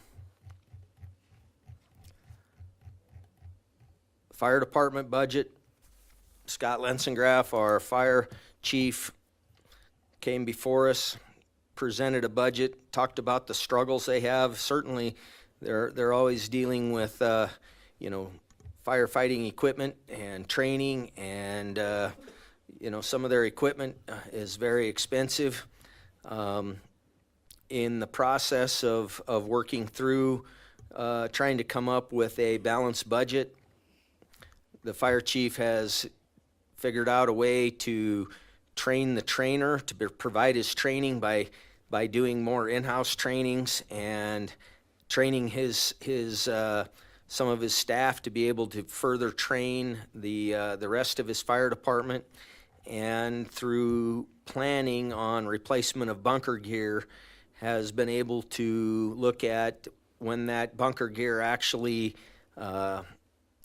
Fire department budget. Scott Lensengraff, our fire chief, came before us, presented a budget, talked about the struggles they have. Certainly, they're always dealing with firefighting equipment and training, and some of their equipment is very expensive. In the process of working through trying to come up with a balanced budget, the fire chief has figured out a way to train the trainer, to provide his training by doing more in-house trainings and training his some of his staff to be able to further train the rest of his fire department, and through planning on replacement of bunker gear, has been able to look at when that bunker gear actually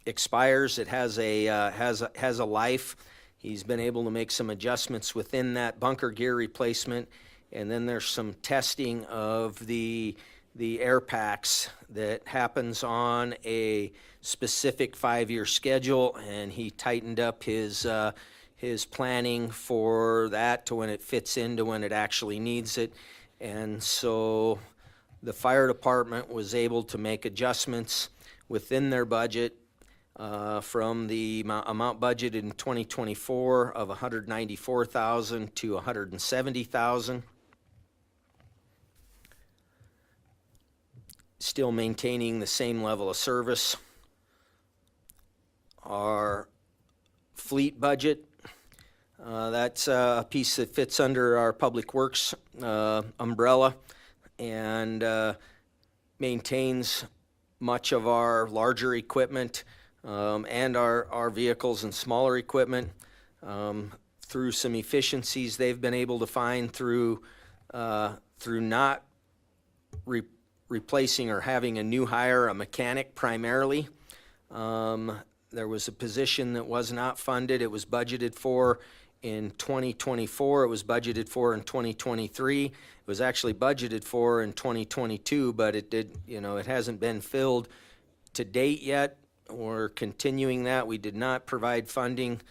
expires. It has a life. He's been able to make some adjustments within that bunker gear replacement, and then there's some testing of the air packs that happens on a specific 5-year schedule, and he tightened up his planning for that to when it fits into when it actually needs it. And so the fire department was able to make adjustments within their budget from the amount budgeted in 2024 of $194,000 to $170,000. Still maintaining the same level of service. Our fleet budget, that's a piece that fits under our Public Works umbrella, and maintains much of our larger equipment and our vehicles and smaller equipment through some efficiencies they've been able to find through not replacing or having a new hire, a mechanic primarily. There was a position that was not funded. It was budgeted for in 2024. It was budgeted for in 2023. It was actually budgeted for in 2022, but it hasn't been filled to date yet. We're continuing that. We did not provide funding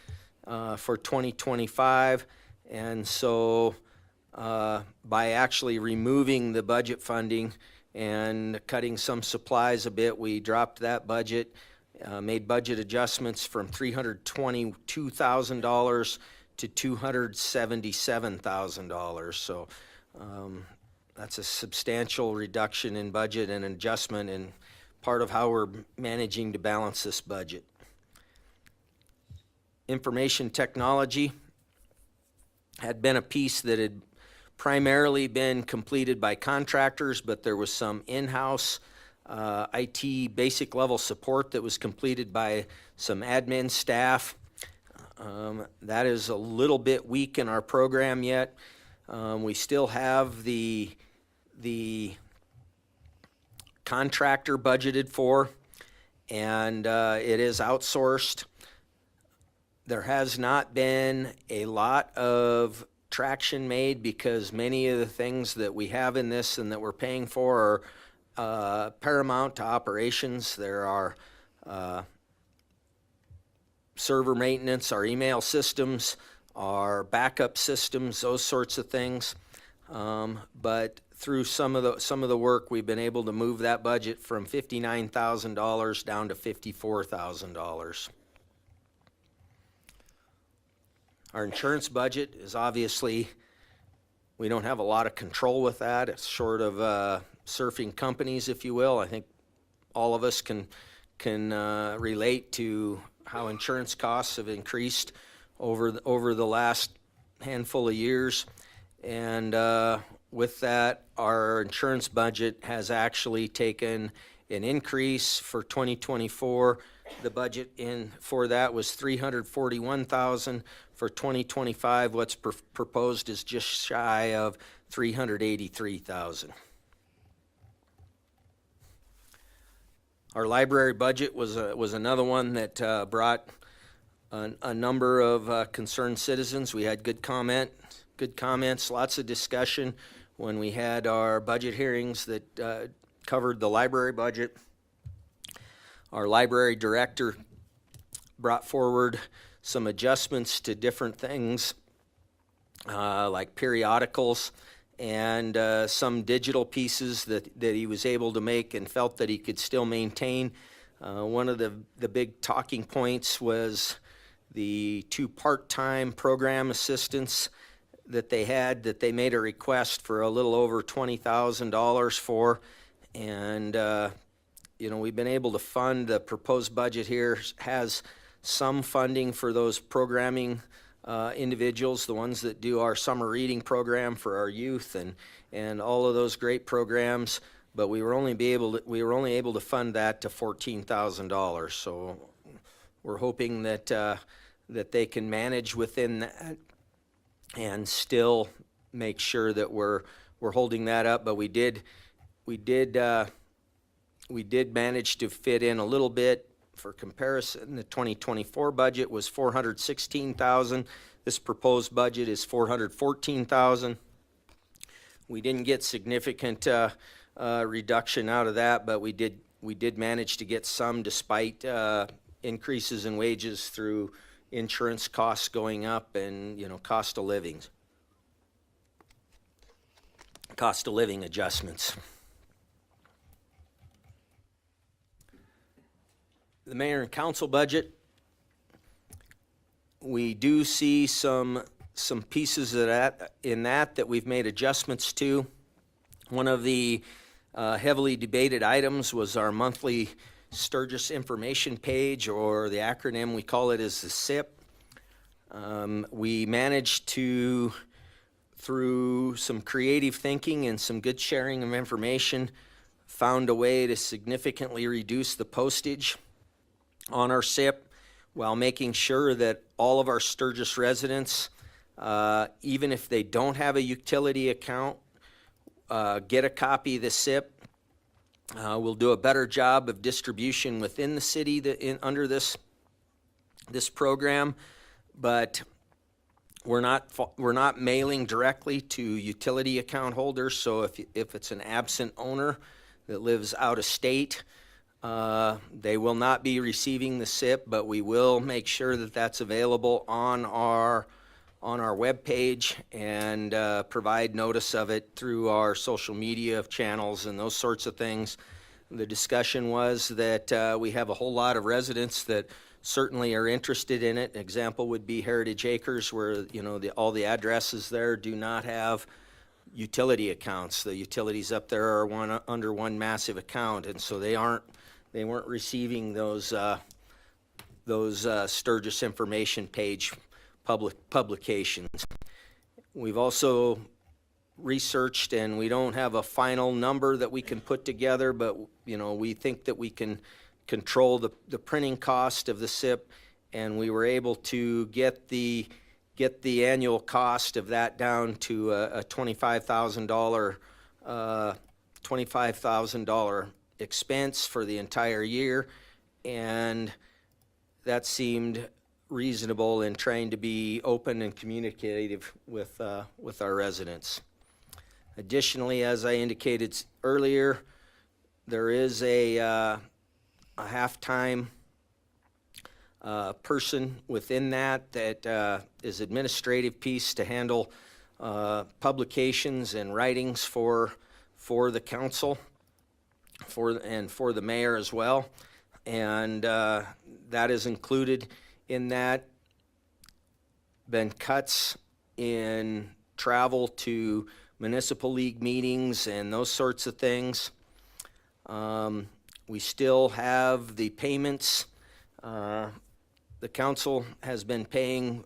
for 2025, and so by actually removing the budget funding and cutting some supplies a bit, we dropped that budget, made budget adjustments from $322,000 to $277,000. So that's a substantial reduction in budget and adjustment, and part of how we're managing to balance this budget. Information technology had been a piece that had primarily been completed by contractors, but there was some in-house IT basic level support that was completed by some admin staff. That is a little bit weak in our program yet. We still have the contractor budgeted for, and it is outsourced. There has not been a lot of traction made because many of the things that we have in this and that we're paying for are paramount to operations. There are server maintenance, our email systems, our backup systems, those sorts of things. But through some of the work, we've been able to move that budget from $59,000 down to $54,000. Our insurance budget is obviously, we don't have a lot of control with that. It's short of surfing companies, if you will. I think all of us can relate to how insurance costs have increased over the last handful of years. And with that, our insurance budget has actually taken an increase for 2024. The budget for that was $341,000. For 2025, what's proposed is just shy of $383,000. Our library budget was another one that brought a number of concerned citizens. We had good comments, lots of discussion when we had our budget hearings that covered the library budget. Our library director brought forward some adjustments to different things like periodicals and some digital pieces that he was able to make and felt that he could still maintain. One of the big talking points was the 2 part-time program assistants that they made a request for a little over $20,000 for. And we've been able to fund. The proposed budget here has some funding for those programming individuals, the ones that do our summer reading program for our youth and all of those great programs. but we were only able to fund that to $14,000. So we're hoping that that they can manage within that and still make sure that we're holding that up. But we did manage to fit in a little bit. For comparison, the 2024 budget was $416,000. This proposed budget is $414,000. We didn't get significant reduction out of that, but we did manage to get some despite increases in wages through insurance costs going up and, cost of living adjustments. The mayor and council budget, we do see some pieces of that we've made adjustments to. One of the heavily debated items was our monthly Sturgis information page, or the acronym we call it is the SIP. We managed to, through some creative thinking and some good sharing of information, found a way to significantly reduce the postage on our SIP while making sure that all of our Sturgis residents, even if they don't have a utility account, get a copy of the SIP. We'll do a better job of distribution within the city under this program, but we're not mailing directly to utility account holders. So if it's an absent owner that lives out of state, they will not be receiving the SIP, but we will make sure that that's available on our webpage and provide notice of it through our social media channels and those sorts of things. The discussion was that we have a whole lot of residents that certainly are interested in it. An example would be Heritage Acres, where all the addresses there do not have utility accounts. The utilities up there are under one massive account, and so they weren't receiving those Sturgis information page publications. We've also researched, and we don't have a final number that we can put together, but we think that we can control the printing cost of the SIP, and we were able to get the annual cost of that down to a $25,000 expense for the entire year, and that seemed reasonable in trying to be open and communicative with our residents. Additionally, as I indicated earlier, there is a half-time person within that is administrative piece to handle publications and writings for the council, for the mayor as well, and that is included in that. Been cuts in travel to municipal league meetings and those sorts of things. We still have the payments. The council has been paying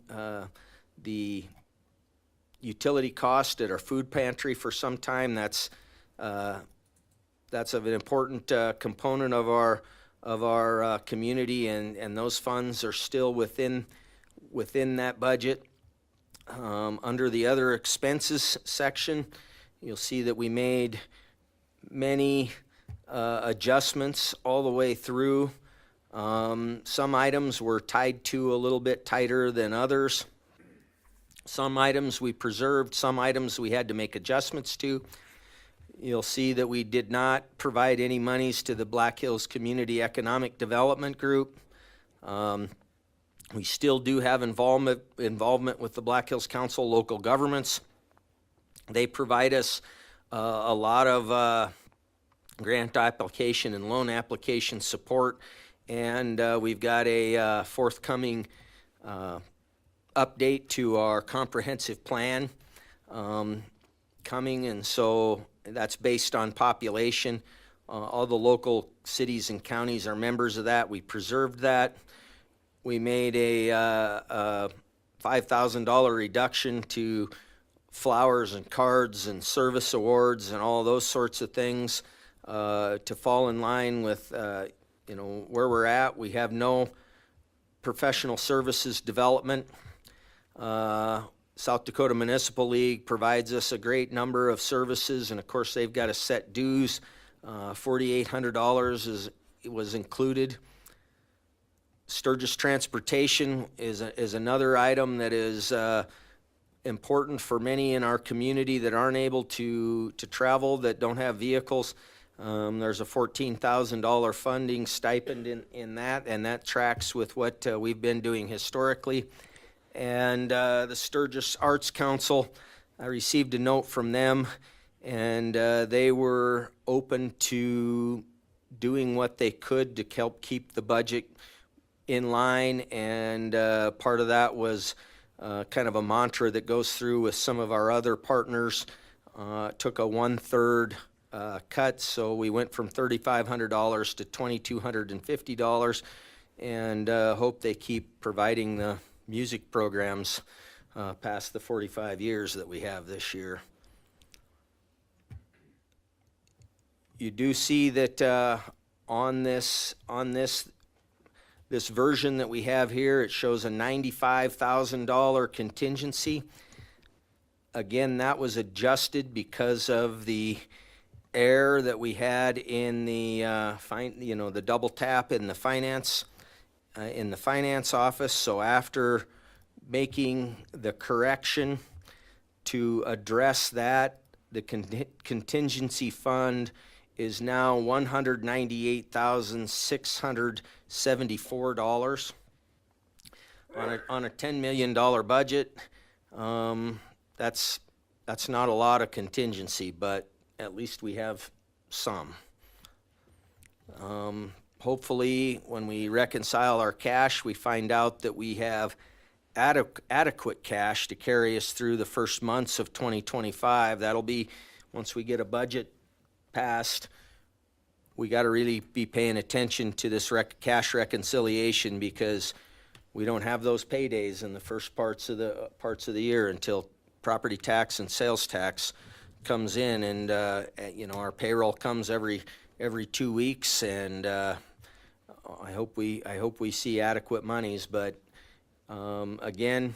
the utility cost at our food pantry for some time. That's an important component of our community, and those funds are still within that budget. Under the other expenses section, you'll see that we made many adjustments all the way through. Some items were tied to a little bit tighter than others. Some items we preserved, some items we had to make adjustments to. You'll see that we did not provide any monies to the Black Hills Community Economic Development Group. We still do have involvement with the Black Hills Council local governments. They provide us a lot of grant application and loan application support, and we've got a forthcoming update to our comprehensive plan coming, and so that's based on population. All the local cities and counties are members of that. We preserved that. We made a $5,000 reduction to flowers and cards and service awards and all those sorts of things. to fall in line with, where we're at. We have no professional services development. South Dakota Municipal League provides us a great number of services, and of course, they've got to set dues. $4,800 was included. Sturgis Transportation is another item that is important for many in our community that aren't able to travel, that don't have vehicles. There's a $14,000 funding stipend in that, and that tracks with what we've been doing historically. And the Sturgis Arts Council, I received a note from them, and they were open to doing what they could to help keep the budget in line, and part of that was kind of a mantra that goes through with some of our other partners. Took a 1/3 cut, so we went from $3,500 to $2,250, and hope they keep providing the music programs past the 45 years that we have this year. You do see that on this version that we have here, it shows a $95,000 contingency. Again, that was adjusted because of the error that we had in the the double tap in the finance office. So after making the correction to address that, the contingency fund is now $198,674 on a $10 million budget. That's not a lot of contingency, but at least we have some. Hopefully, when we reconcile our cash, we find out that we have adequate cash to carry us through the first months of 2025. That'll be, once we get a budget passed, we got to really be paying attention to this cash reconciliation, because we don't have those paydays in the first parts of the year until property tax and sales tax comes in, and our payroll comes every 2 weeks, and I hope we see adequate monies. But again,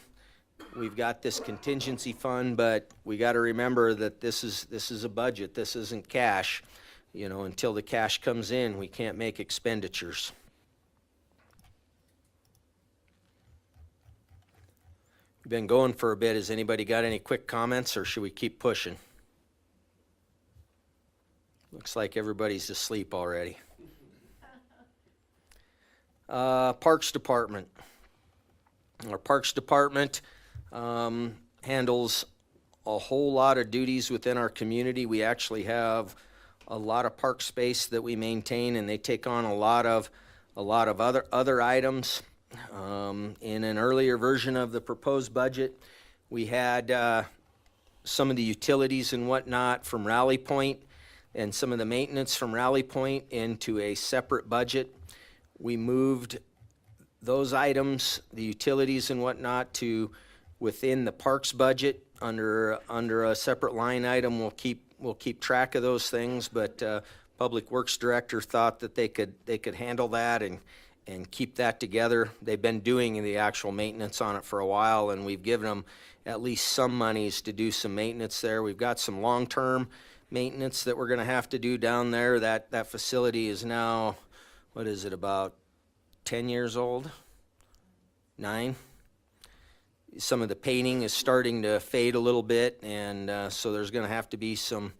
we've got this contingency fund, but we got to remember that this is a budget. This isn't cash. Until the cash comes in, we can't make expenditures. We've been going for a bit. Has anybody got any quick comments, or should we keep pushing? Looks like everybody's asleep already. Parks Department. Our Parks Department handles a whole lot of duties within our community. We actually have a lot of park space that we maintain, and they take on a lot of other items. In an earlier version of the proposed budget, we had some of the utilities and whatnot from Rally Point and some of the maintenance from Rally Point into a separate budget. We moved those items, the utilities and whatnot, to within the parks budget under a separate line item. We'll keep track of those things, but Public Works Director thought that they could handle that and keep that together. They've been doing the actual maintenance on it for a while, and we've given them at least some monies to do some maintenance there. We've got some long-term maintenance that we're going to have to do down there. That facility is now, what is it, about 10 years old? 9? Some of the painting is starting to fade a little bit, and so there's going to have to be some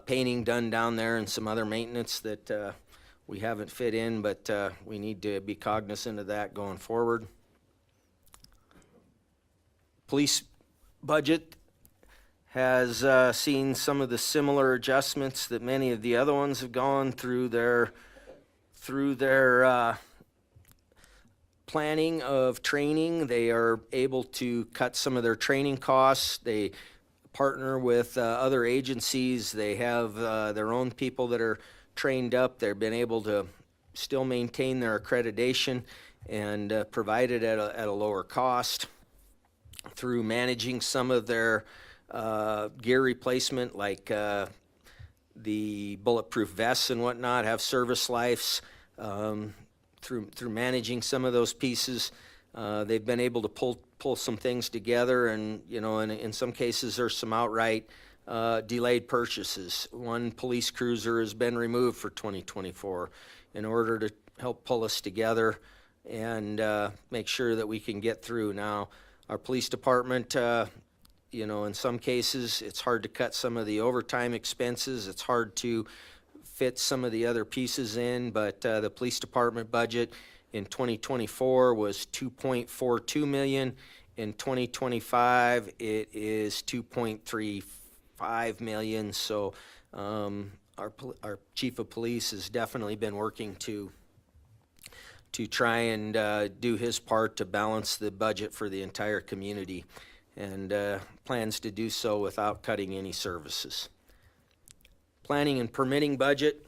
painting done down there and some other maintenance that we haven't fit in, but we need to be cognizant of that going forward. Police budget has seen some of the similar adjustments that many of the other ones have gone through their planning of training. They are able to cut some of their training costs. They partner with other agencies. They have their own people that are trained up. They've been able to still maintain their accreditation and provide it at a lower cost through managing some of their gear replacement, like the bulletproof vests and whatnot have service lives. Through managing some of those pieces, they've been able to pull some things together, and in some cases there's some outright delayed purchases. One police cruiser has been removed for 2024 in order to help pull us together and make sure that we can get through. Now, our police department, in some cases, it's hard to cut some of the overtime expenses. It's hard to fit some of the other pieces in, but the police department budget in 2024 was $2.42 million. In 2025, it is $2.35 million. So our chief of police has definitely been working to try and do his part to balance the budget for the entire community, and plans to do so without cutting any services. Planning and permitting budget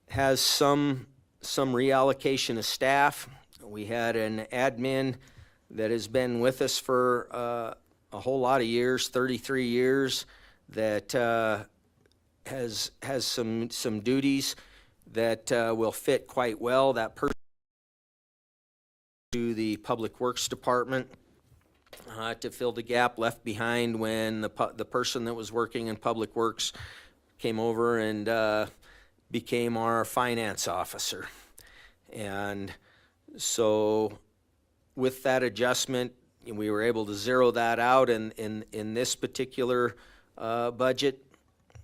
has some reallocation of staff. We had an admin that has been with us for a whole lot of years, 33 years, that has some duties that will fit quite well. That person to the Public Works Department to fill the gap left behind when the person that was working in Public Works came over and became our finance officer. And so with that adjustment, we were able to zero that out in this particular budget.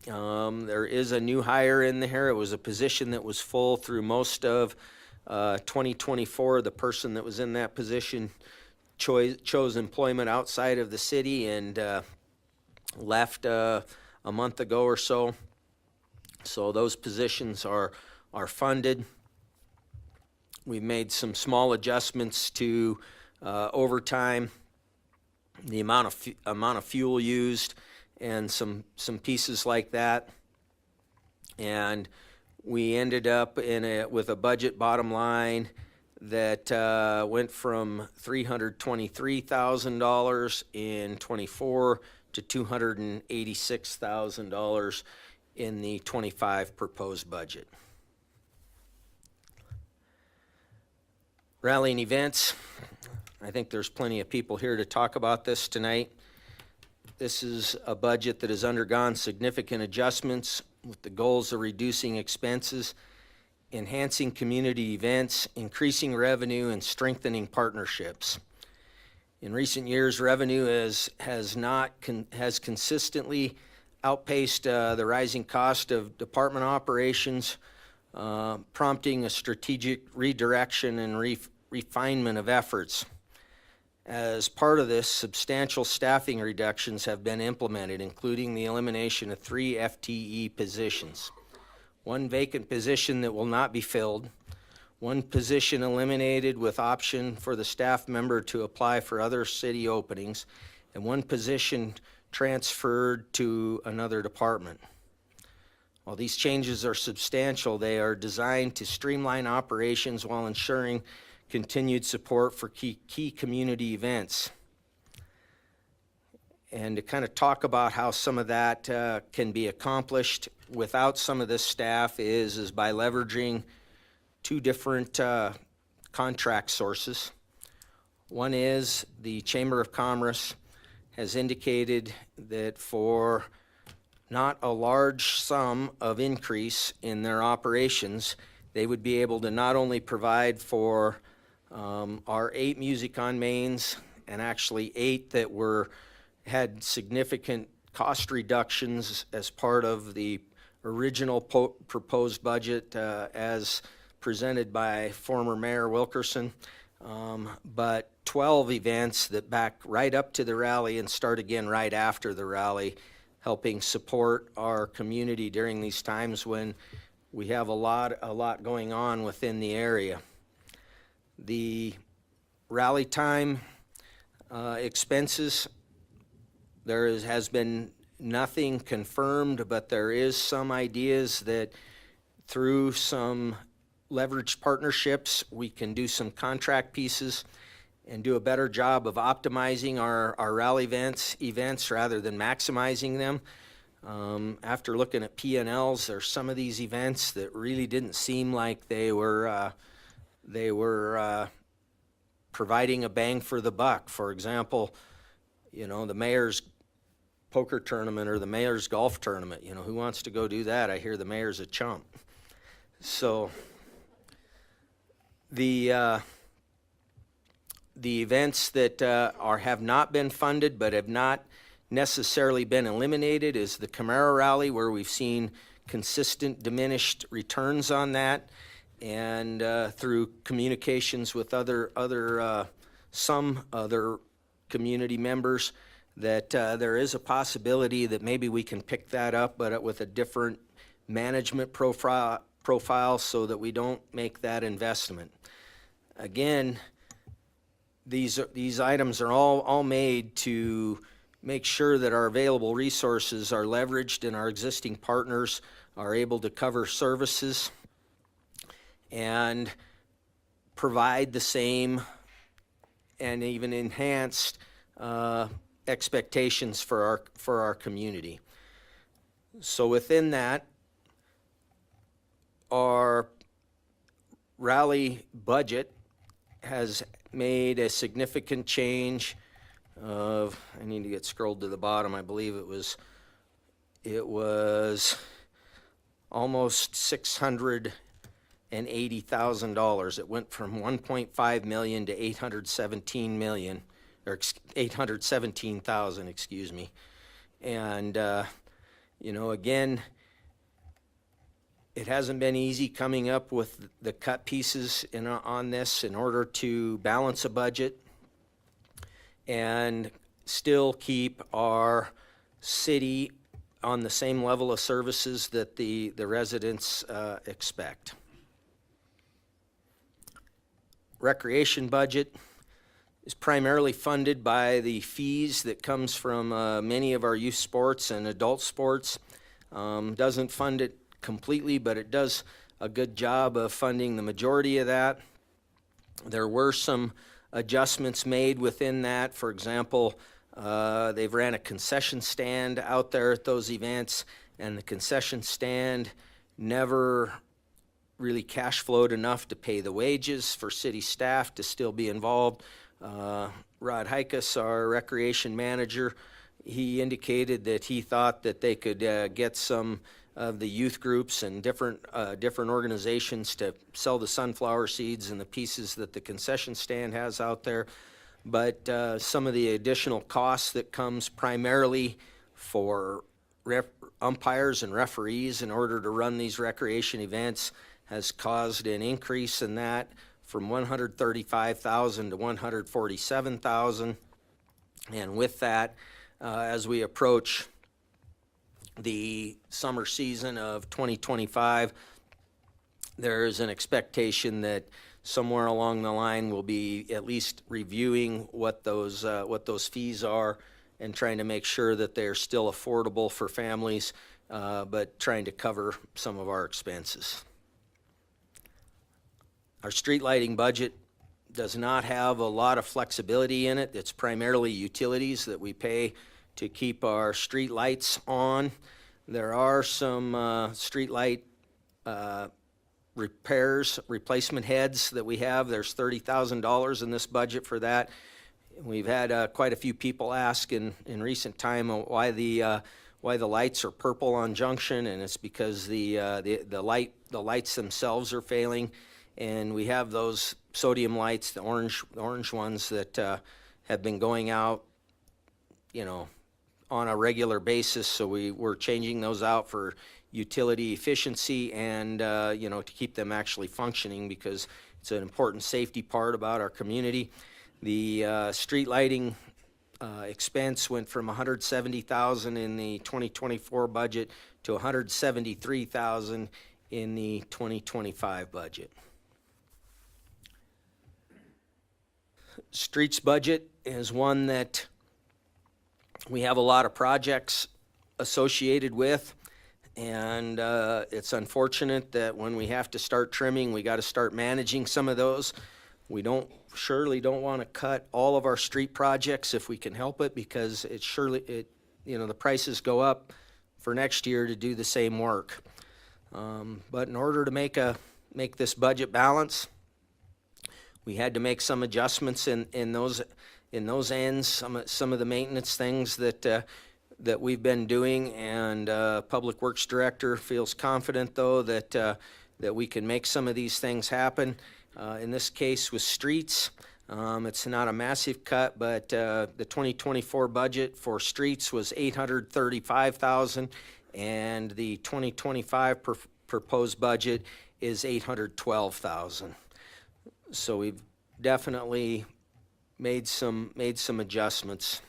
There is a new hire in there. It was a position that was full through most of 2024. The person that was in that position chose employment outside of the city and left a month ago or so. So those positions are funded. We've made some small adjustments to overtime, the amount of fuel used, and some pieces like that. And we ended up with a budget bottom line that went from $323,000 in '24 to $286,000 in the '25 proposed budget. Rally and events. I think there's plenty of people here to talk about this tonight. This is a budget that has undergone significant adjustments with the goals of reducing expenses, enhancing community events, increasing revenue, and strengthening partnerships. In recent years, revenue has consistently outpaced the rising cost of department operations, prompting a strategic redirection and refinement of efforts. As part of this, substantial staffing reductions have been implemented, including the elimination of 3 FTE positions, 1 vacant position that will not be filled, 1 position eliminated with option for the staff member to apply for other city openings, and 1 position transferred to another department. While these changes are substantial, they are designed to streamline operations while ensuring continued support for key community events. And to kind of talk about how some of that can be accomplished without some of this staff is by leveraging 2 different contract sources. One is the Chamber of Commerce has indicated that for not a large sum of increase in their operations, they would be able to not only provide for our 8 music on mains, and actually 8 that had significant cost reductions as part of the original proposed budget as presented by former Mayor Wilkerson, but 12 events that back right up to the rally and start again right after the rally, helping support our community during these times when we have a lot going on within the area. The rally time expenses, has been nothing confirmed, but there is some ideas that through some leveraged partnerships, we can do some contract pieces and do a better job of optimizing our rally events rather than maximizing them. After looking at P&Ls, there's some of these events that really didn't seem like they were providing a bang for the buck. For example, the mayor's poker tournament or the mayor's golf tournament. Who wants to go do that? I hear the mayor's a chump. So the events that have not been funded but have not necessarily been eliminated is the Camaro Rally, where we've seen consistent diminished returns on that, and through communications with some other community members, that there is a possibility that maybe we can pick that up, but with a different management profile so that we don't make that investment. Again, these items are all made to make sure that our available resources are leveraged and our existing partners are able to cover services and provide the same and even enhanced expectations for our community. So within that, our rally budget has made a significant change of, I need to get scrolled to the bottom, I believe it was almost $680,000. It went from 1.5 million to 817 million, or 817,000, excuse me. And, again, it hasn't been easy coming up with the cut pieces on this in order to balance a budget and still keep our city on the same level of services that the residents expect. Recreation budget is primarily funded by the fees that comes from many of our youth sports and adult sports. Doesn't fund it completely, but it does a good job of funding the majority of that. There were some adjustments made within that. For example, they've ran a concession stand out there at those events, and the concession stand never really cash flowed enough to pay the wages for city staff to still be involved. Rod Hikas, our recreation manager, he indicated that he thought that they could get some of the youth groups and different organizations to sell the sunflower seeds and the pieces that the concession stand has out there. But some of the additional costs that comes primarily for umpires and referees in order to run these recreation events has caused an increase in that from $135,000 to $147,000. And with that, as we approach the summer season of 2025, there's an expectation that somewhere along the line we'll be at least reviewing what those fees are and trying to make sure that they're still affordable for families, but trying to cover some of our expenses. Our street lighting budget does not have a lot of flexibility in it. It's primarily utilities that we pay to keep our street lights on. There are some street light repairs, replacement heads that we have. There's $30,000 in this budget for that. We've had quite a few people ask in recent time why the lights are purple on Junction, and it's because the lights themselves are failing. And we have those sodium lights, the orange ones that have been going out, on a regular basis. So we're changing those out for utility efficiency and, to keep them actually functioning, because it's an important safety part about our community. The street lighting expense went from $170,000 in the 2024 budget to $173,000 in the 2025 budget. Streets budget is one that we have a lot of projects associated with, and it's unfortunate that when we have to start trimming, we got to start managing some of those. We surely don't want to cut all of our street projects if we can help it, because the prices go up for next year to do the same work. But in order to make this budget balance, we had to make some adjustments in those ends, some of the maintenance things that we've been doing, and Public Works Director feels confident, though, that we can make some of these things happen. In this case with streets, it's not a massive cut, but the 2024 budget for streets was $835,000, and the 2025 proposed budget is $812,000. So we've definitely made some adjustments.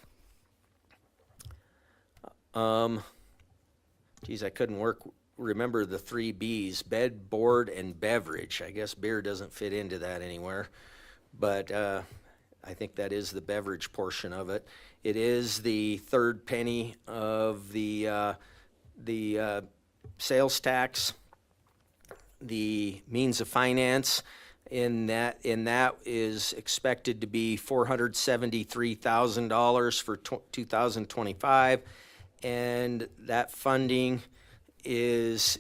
Geez, I couldn't remember the 3 B's: bed, board, and beverage. I guess beer doesn't fit into that anywhere, but I think that is the beverage portion of it. It is the third penny of the sales tax. The means of finance in that is expected to be $473,000 for 2025, and that funding is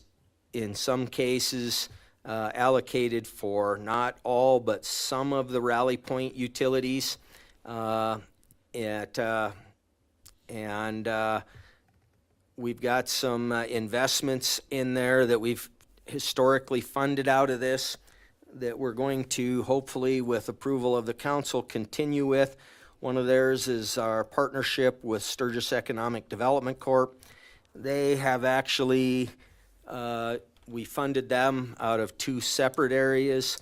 in some cases allocated for not all but some of the Rally Point utilities, and we've got some investments in there that we've historically funded out of this that we're going to, hopefully with approval of the council, continue with. One of theirs is our partnership with Sturgis Economic Development Corp. They have actually, we funded them out of 2 separate areas.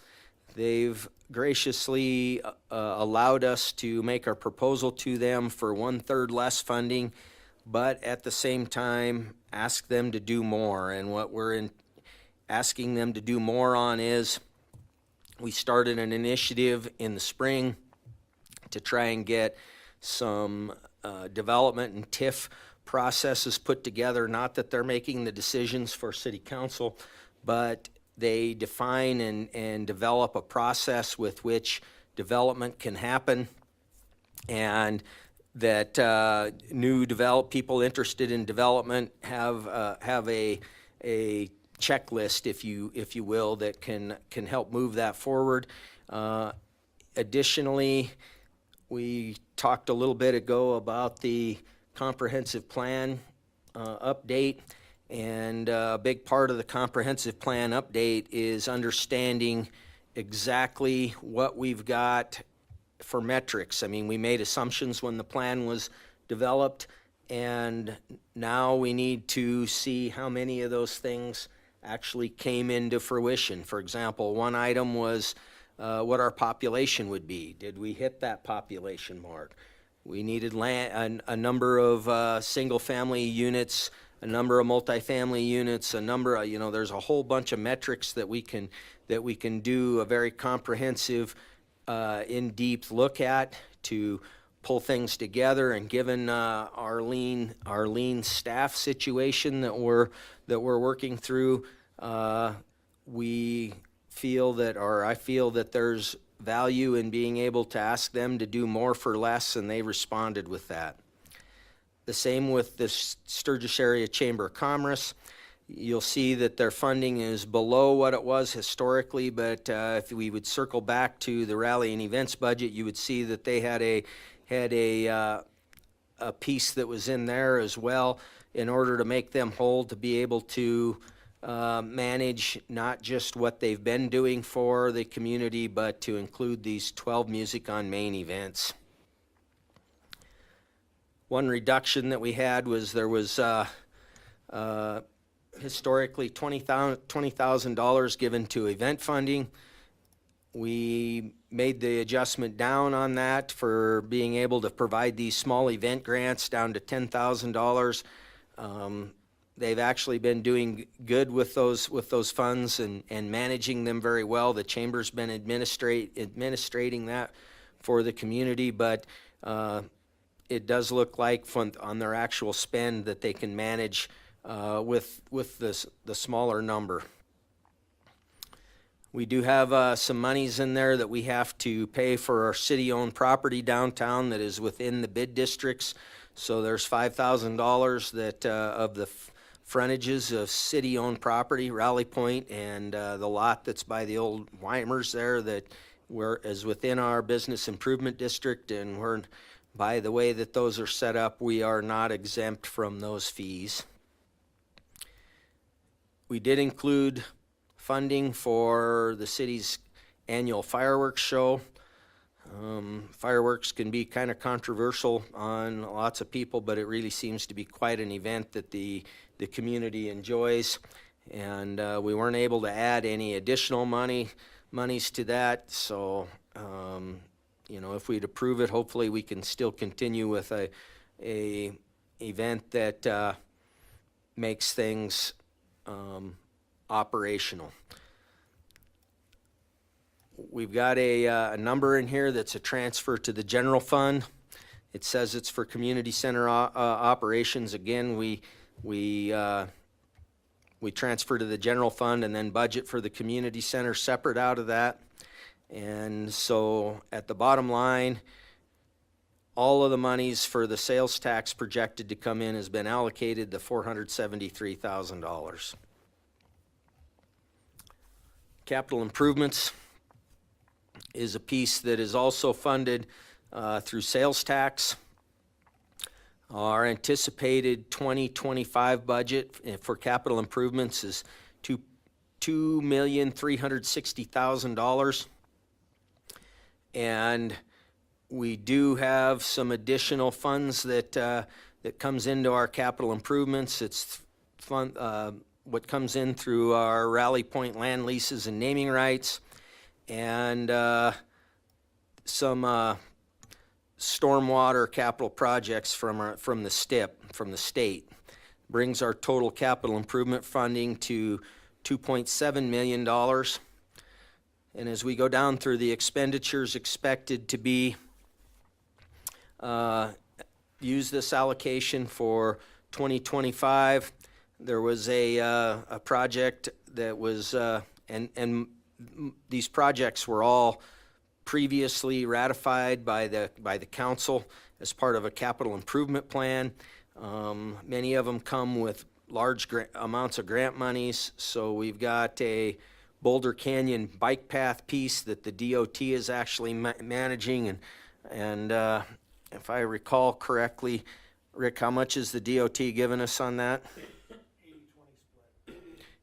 They've graciously allowed us to make our proposal to them for 1/3 less funding, but at the same time ask them to do more. And what we're asking them to do more on is, we started an initiative in the spring to try and get some development and TIF processes put together. Not that they're making the decisions for city council, but they define and develop a process with which development can happen, and that people interested in development have a checklist, if you will, that can help move that forward. Additionally, we talked a little bit ago about the comprehensive plan update, and a big part of the comprehensive plan update is understanding exactly what we've got for metrics. I mean, we made assumptions when the plan was developed, and now we need to see how many of those things actually came into fruition. For example, one item was what our population would be. Did we hit that population mark? We needed a number of single-family units, a number of multifamily units, a number of, there's a whole bunch of metrics that we can do a very comprehensive, in-depth look at to pull things together. And given our lean staff situation that we're working through, we feel that, or I feel that there's value in being able to ask them to do more for less, and they responded with that. The same with the Sturgis Area Chamber of Commerce. You'll see that their funding is below what it was historically, but if we would circle back to the rally and events budget, you would see that they had a piece that was in there as well, in order to make them whole, to be able to manage not just what they've been doing for the community, but to include these 12 Music on Main events. One reduction that we had was there was historically $20,000 given to event funding. We made the adjustment down on that for being able to provide these small event grants down to $10,000. They've actually been doing good with those funds and managing them very well. The chamber's been administrating that for the community, but it does look like on their actual spend that they can manage with the smaller number. We do have some monies in there that we have to pay for our city-owned property downtown that is within the bid districts. So there's $5,000 that frontages of city-owned property, Rally Point, and the lot that's by the old Weimers there that is within our business improvement district, and we're, by the way that those are set up, we are not exempt from those fees. We did include funding for the city's annual fireworks show. Fireworks can be kind of controversial on lots of people, but it really seems to be quite an event that the community enjoys. And we weren't able to add any additional monies to that. So, you know, if we'd approve it, hopefully we can still continue with a event that makes things operational. We've got a number in here that's a transfer to the general fund. It says it's for community center operations. Again, we transfer to the general fund and then budget for the community center separate out of that. And so at the bottom line, all of the monies for the sales tax projected to come in has been allocated, the $473,000. Capital improvements is a piece that is also funded through sales tax. Our anticipated 2025 budget for capital improvements is $2,360,000. And we do have some additional funds that comes into our capital improvements. It's what comes in through our Rally Point land leases and naming rights, and some stormwater capital projects from the state. Brings our total capital improvement funding to $2.7 million. And as we go down through the expenditures expected to be use this allocation for 2025, there was a project that was and these projects were all previously ratified by the council as part of a capital improvement plan. Many of them come with large amounts of grant monies. So we've got a Boulder Canyon bike path piece that the DOT is actually managing, and if I recall correctly, Rick, how much is the DOT giving us on that? 80-20 split.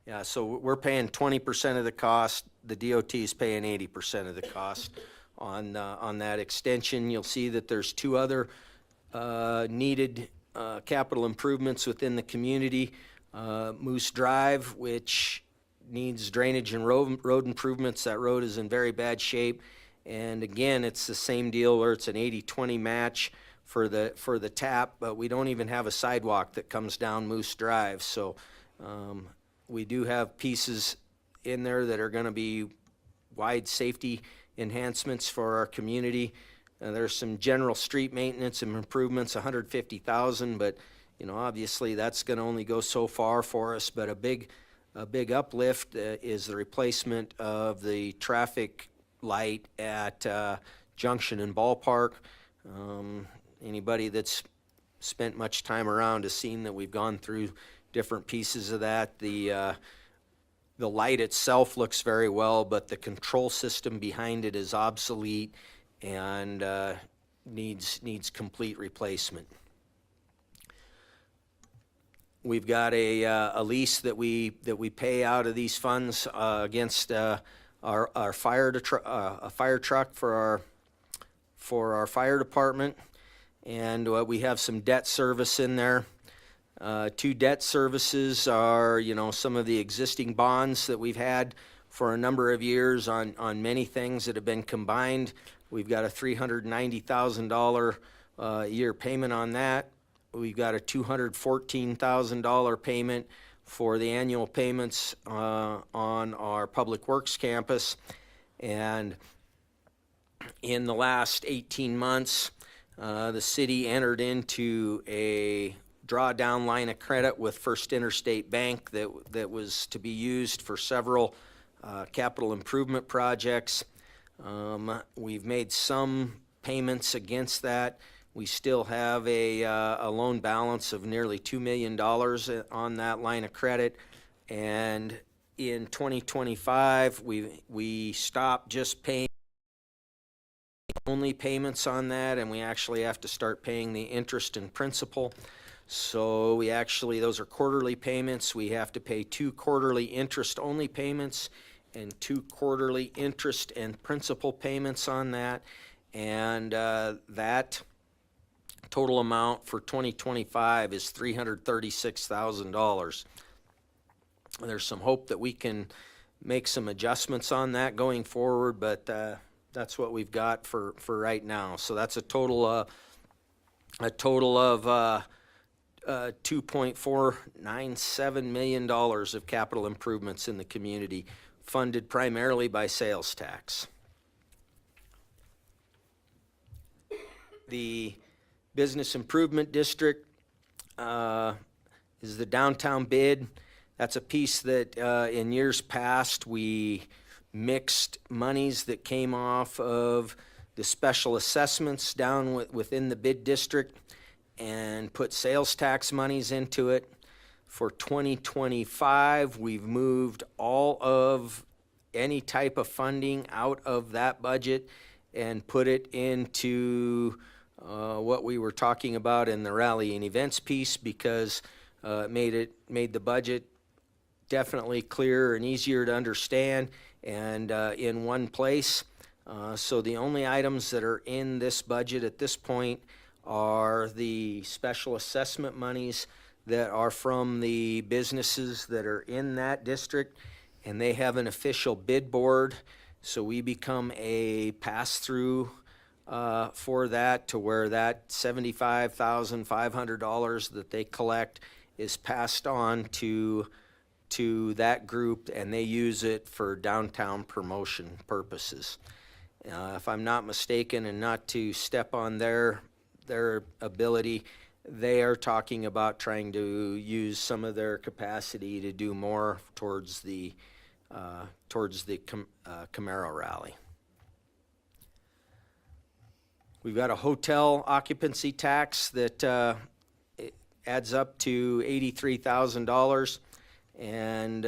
Yeah, so we're paying 20% of the cost. The DOT is paying 80% of the cost on that extension. You'll see that there's two other needed capital improvements within the community. Moose Drive, which needs drainage and road improvements. That road is in very bad shape. And again, it's the same deal where it's an 80-20 match for the tap, but we don't even have a sidewalk that comes down Moose Drive. So we do have pieces in there that are going to be wide safety enhancements for our community. There's some general street maintenance and improvements, $150,000, but you know, obviously that's going to only go so far for us. But a big uplift is the replacement of the traffic light at Junction and Ballpark. Anybody that's spent much time around has seen that we've gone through different pieces of that. The light itself looks very well, but the control system behind it is obsolete and needs complete replacement. We've got a lease that we pay out of these funds against our fire truck for our fire department, and we have some debt service in there. Two debt services are, you know, some of the existing bonds that we've had for a number of years on many things that have been combined. We've got a $390,000 a year payment on that. We've got a $214,000 payment for the annual payments on our Public Works campus. And in the last 18 months, the city entered into a drawdown line of credit with First Interstate Bank that was to be used for several capital improvement projects. We've made some payments against that. We still have a loan balance of nearly $2 million on that line of credit. And in 2025, we stopped just paying only payments on that, and we actually have to start paying the interest and principal. So those are quarterly payments. We have to pay 2 quarterly interest-only payments and 2 quarterly interest and principal payments on that. And that total amount for 2025 is $336,000. There's some hope that we can make some adjustments on that going forward, but that's what we've got for right now. So that's a total of $2.497 million of capital improvements in the community, funded primarily by sales tax. The Business Improvement District is the downtown bid. That's a piece that in years past we mixed monies that came off of the special assessments down within the bid district and put sales tax monies into it. For 2025, we've moved all of any type of funding out of that budget and put it into what we were talking about in the rally and events piece, because it made the budget definitely clearer and easier to understand and in one place. So the only items that are in this budget at this point are the special assessment monies that are from the businesses that are in that district, and they have an official bid board. So we become a pass-through for that, to where that $75,500 that they collect is passed on to that group, and they use it for downtown promotion purposes. If I'm not mistaken, and not to step on their ability, they are talking about trying to use some of their capacity to do more towards the Camaro rally. We've got a hotel occupancy tax that it adds up to $83,000, and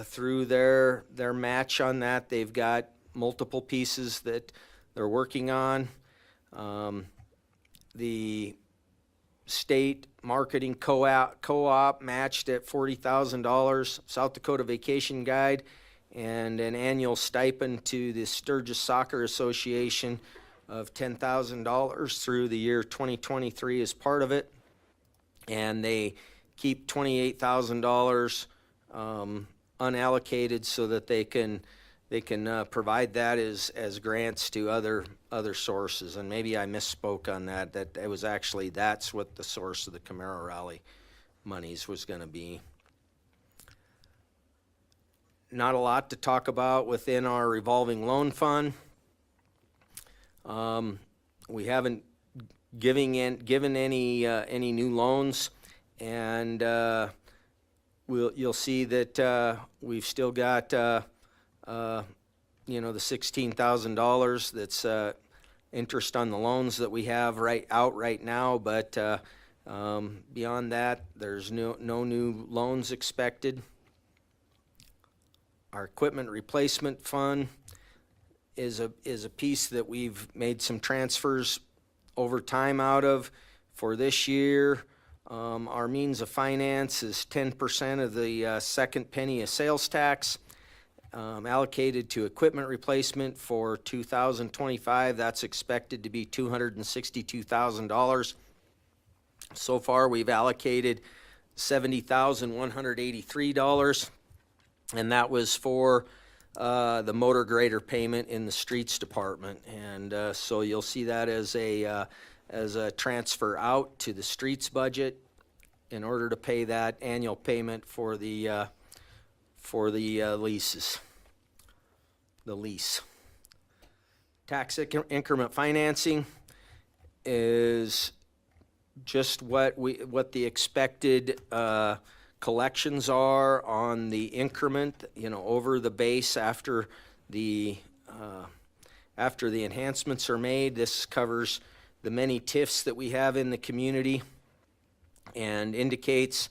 through their match on that, they've got multiple pieces that they're working on. The state marketing co-op matched at $40,000, South Dakota Vacation Guide, and an annual stipend to the Sturgis Soccer Association of $10,000 through the year 2023 as part of it. And they keep $28,000 unallocated so that they can provide that as grants to other sources. And maybe I misspoke on that it was actually, that's what the source of the Camaro Rally monies was going to be. Not a lot to talk about within our revolving loan fund. We haven't given any new loans, and you'll see that we've still got the $16,000 that's interest on the loans that we have right now, but beyond that, there's no new loans expected. Our equipment replacement fund is a piece that we've made some transfers over time out of for this year. Our means of finance is 10% of the second penny of sales tax allocated to equipment replacement for 2025. That's expected to be $262,000. So far, we've allocated $70,183, and that was for the motor grader payment in the streets department. And so you'll see that as a transfer out to the streets budget in order to pay that annual payment for the leases. The lease. Tax increment financing is just what the expected collections are on the increment, over the base after the enhancements are made. This covers the many TIFs that we have in the community and indicates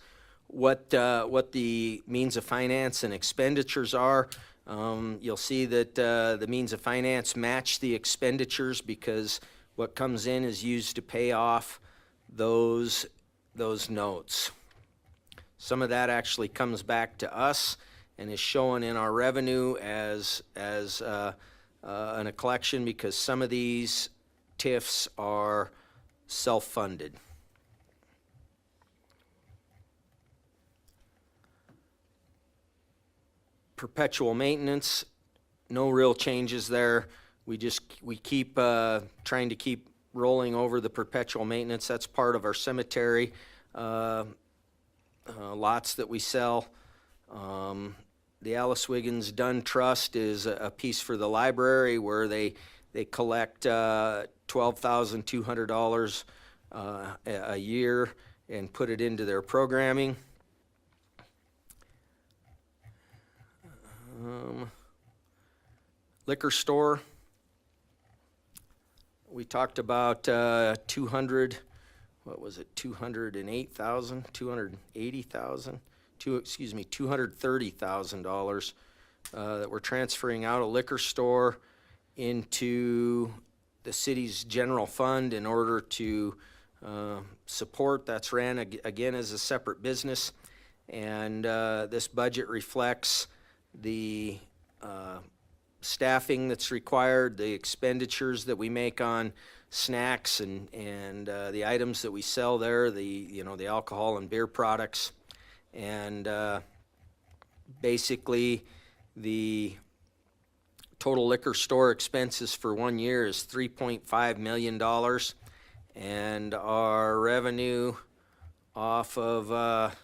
what the means of finance and expenditures are. You'll see that the means of finance match the expenditures because what comes in is used to pay off those notes. Some of that actually comes back to us and is shown in our revenue as in a collection because some of these TIFs are self-funded. Perpetual maintenance, no real changes there. We keep trying to keep rolling over the perpetual maintenance. That's part of our cemetery lots that we sell. The Alice Wiggins Dunn Trust is a piece for the library where they collect $12,200 a year and put it into their programming. Liquor store. We talked about 200, what was it, 208,000, 280,000, $230,000 that we're transferring out of liquor store into the city's general fund in order to support. That's ran again as a separate business, and this budget reflects the staffing that's required, the expenditures that we make on snacks and the items that we sell there, the alcohol and beer products, and basically the total liquor store expenses for 1 year is $3.5 million, and our revenue off of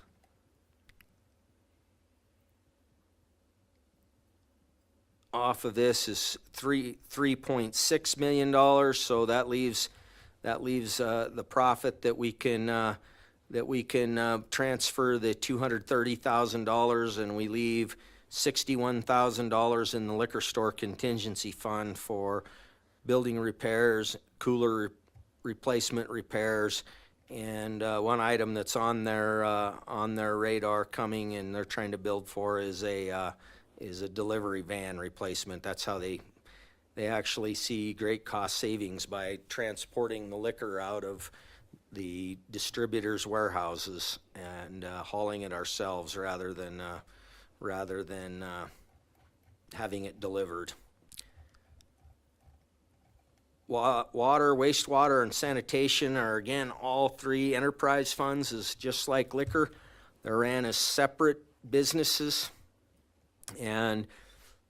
this is $3.6 million, so that leaves the profit that we can transfer the $230,000, and we leave $61,000 in the liquor store contingency fund for building repairs, cooler replacement repairs, and one item that's on their radar coming and they're trying to build for is a delivery van replacement. That's how they actually see great cost savings by transporting the liquor out of the distributors' warehouses and hauling it ourselves rather than having it delivered. Water, wastewater, and sanitation are again all three enterprise funds, is just like liquor. They're ran as separate businesses. And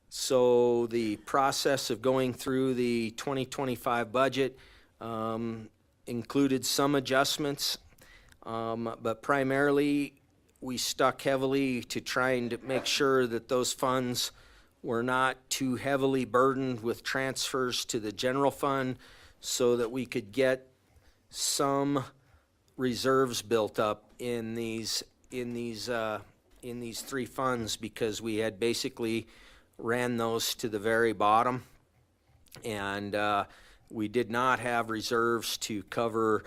so the process of going through the 2025 budget included some adjustments, but primarily we stuck heavily to trying to make sure that those funds were not too heavily burdened with transfers to the general fund so that we could get some reserves built up in these three funds, because we had basically ran those to the very bottom, and we did not have reserves to cover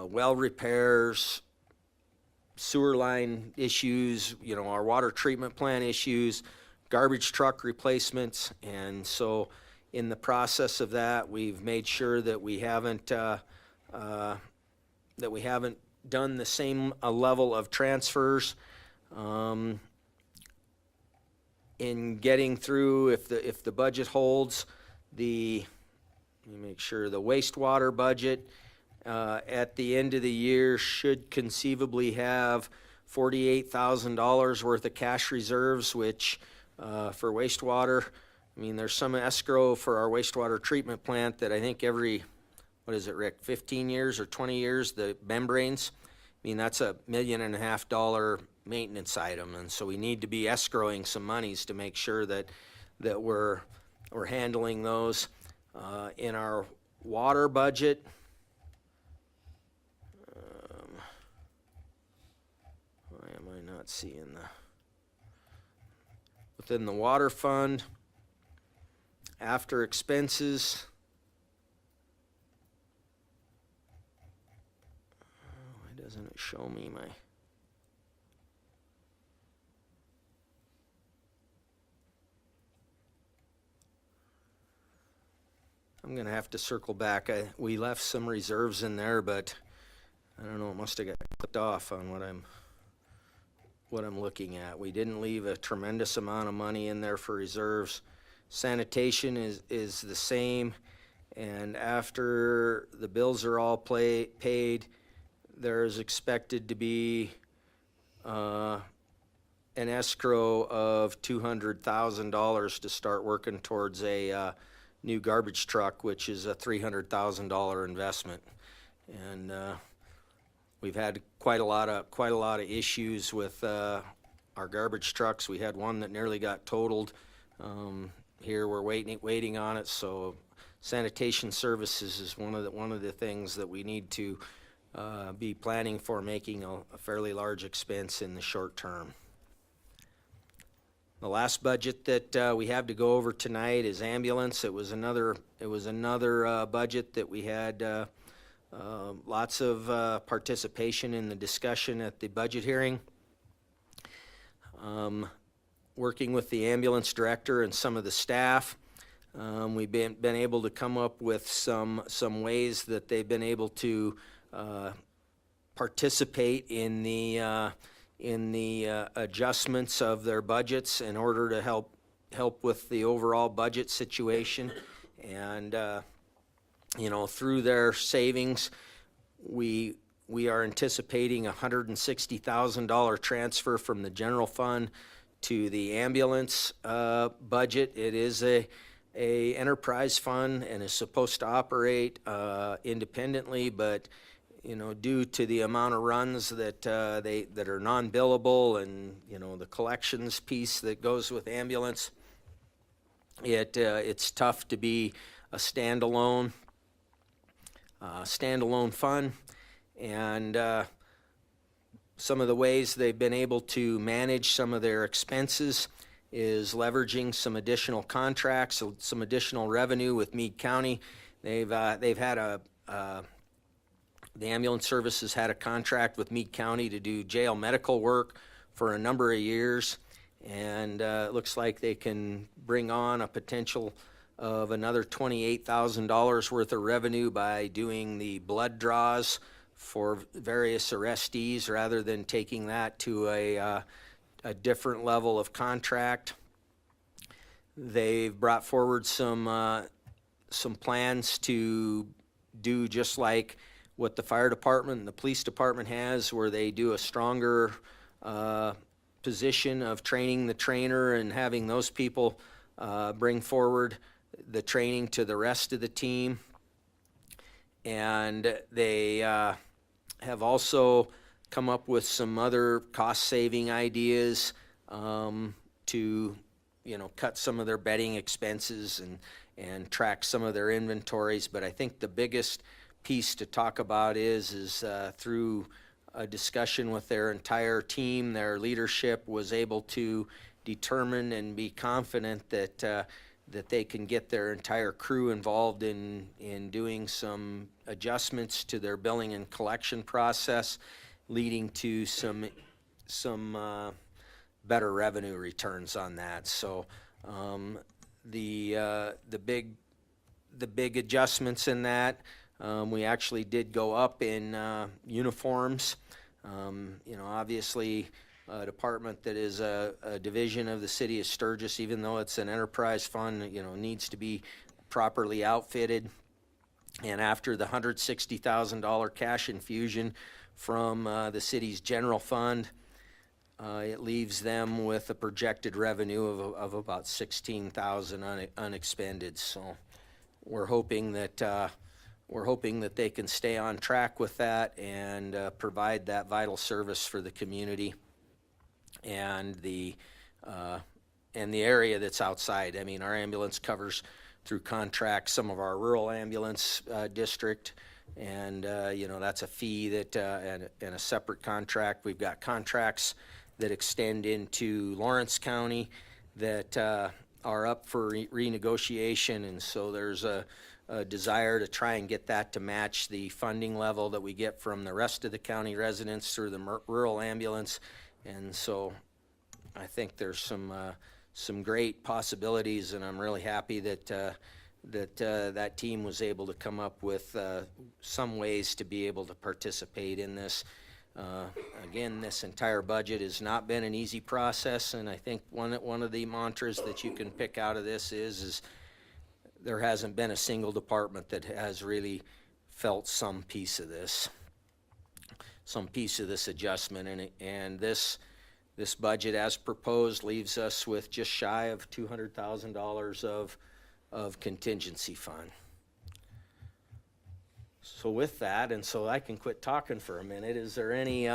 well repairs, sewer line issues, our water treatment plant issues, garbage truck replacements. And so in the process of that, we've made sure that we haven't done the same level of transfers in getting through. If the budget holds, let me make sure the wastewater budget at the end of the year should conceivably have $48,000 worth of cash reserves, which for wastewater, there's some escrow for our wastewater treatment plant that I think every, what is it, Rick, 15 years or 20 years, the membranes, that's $1.5 million maintenance item, and so we need to be escrowing some monies to make sure that we're handling those. In our water budget, why am I not seeing within the water fund, after expenses, doesn't it show me my? I'm gonna have to circle back. We left some reserves in there, but I don't know, it must have got clicked off on what I'm looking at. We didn't leave a tremendous amount of money in there for reserves. Sanitation is the same, and after the bills are all paid, there's expected to be an escrow of $200,000 to start working towards a new garbage truck, which is a $300,000 investment. And we've had quite a lot of issues with our garbage trucks. We had one that nearly got totaled. Here we're waiting on it. So sanitation services is one of the things that we need to be planning for, making a fairly large expense in the short term. The last budget that we have to go over tonight is ambulance. It was another budget that we had lots of participation in the discussion at the budget hearing. Working with the ambulance director and some of the staff, we've been able to come up with some ways that they've been able to participate in the adjustments of their budgets in order to help with the overall budget situation. And through their savings, we are anticipating a $160,000 transfer from the general fund to the ambulance budget. It is a enterprise fund and is supposed to operate independently, but due to the amount of runs that are non-billable and the collections piece that goes with ambulance, it's tough to be a standalone fund. And some of the ways they've been able to manage some of their expenses is leveraging some additional contracts, some additional revenue with Meade County. They've had the ambulance services had a contract with Meade County to do jail medical work for a number of years, and it looks like they can bring on a potential of another $28,000 worth of revenue by doing the blood draws for various arrestees rather than taking that to a different level of contract. They've brought forward some plans to do just like what the fire department and the police department has, where they do a stronger position of training the trainer and having those people bring forward the training to the rest of the team. And they have also come up with some other cost-saving ideas to cut some of their bedding expenses and track some of their inventories. But I think the biggest piece to talk about is through a discussion with their entire team, their leadership was able to determine and be confident that they can get their entire crew involved in doing some adjustments to their billing and collection process, leading to some better revenue returns on that. So the big adjustments in that, we actually did go up in uniforms. Obviously, a department that is a division of the city of Sturgis, even though it's an enterprise fund, needs to be properly outfitted. And after the $160,000 cash infusion from the city's general fund, it leaves them with a projected revenue of about $16,000 unexpended. So we're hoping that they can stay on track with that and provide that vital service for the community and the area that's outside. I mean, our ambulance covers through contract some of our rural ambulance district, and that's a fee that and a separate contract. We've got contracts that extend into Lawrence County that are up for renegotiation, and so there's a a desire to try and get that to match the funding level that we get from the rest of the county residents through the rural ambulance. And so I think there's some great possibilities, and I'm really happy that that team was able to come up with some ways to be able to participate in this. Again, this entire budget has not been an easy process, and I think one of the mantras that you can pick out of this is there hasn't been a single department that has really felt some piece of this adjustment, and this budget as proposed leaves us with just shy of $200,000 of contingency fund. So with that, and so I can quit talking for a minute, is there any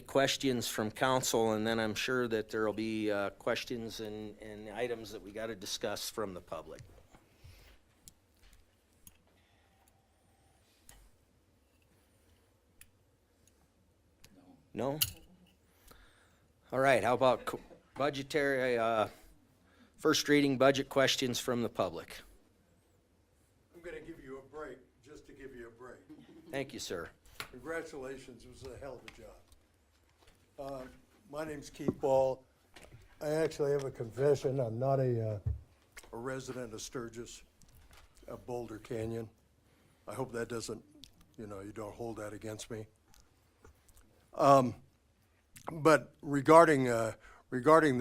questions from council? And then I'm sure that there'll be questions and items that we got to discuss from the public. No? All right, how about budgetary, first reading budget questions from the public? I'm gonna give you a break, just to give you a break. Thank you, sir. Congratulations, it was a hell of a job. My name's Keith Ball. I actually have a confession, I'm not a resident of Sturgis, of Boulder Canyon. I hope that doesn't, you don't hold that against me. But regarding the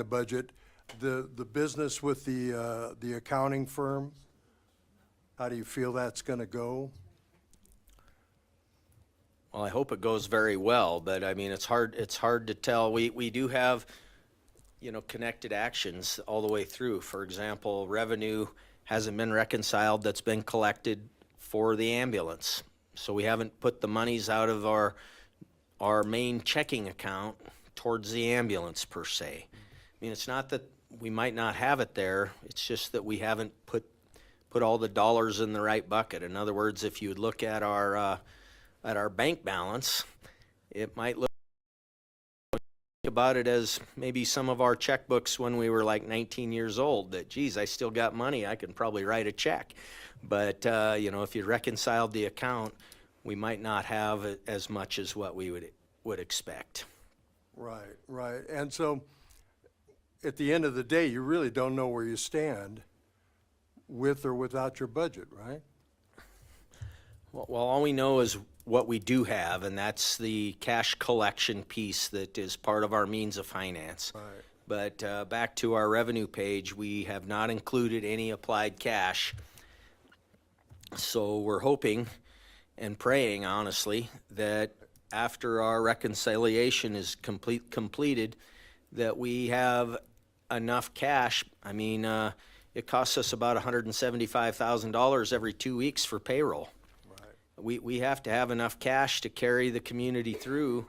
budget, the business with the accounting firm, how do you feel that's gonna go? Well, I hope it goes very well, but I mean, it's hard to tell. We do have, connected actions all the way through. For example, revenue hasn't been reconciled that's been collected for the ambulance. So we haven't put the monies out of our main checking account towards the ambulance per se. I mean, it's not that we might not have it there, it's just that we haven't put all the dollars in the right bucket. In other words, if you would look at our bank balance, it might look about it as maybe some of our checkbooks when we were like 19 years old, that, geez, I still got money, I can probably write a check. But, if you reconciled the account, we might not have as much as what we would expect. Right. And so, at the end of the day, you really don't know where you stand with or without your budget, right? Well, all we know is what we do have, and that's the cash collection piece that is part of our means of finance. Right. But back to our revenue page, we have not included any applied cash. So we're hoping and praying, honestly, that after our reconciliation is completed, that we have enough cash. I mean, it costs us about $175,000 every 2 weeks for payroll. We have to have enough cash to carry the community through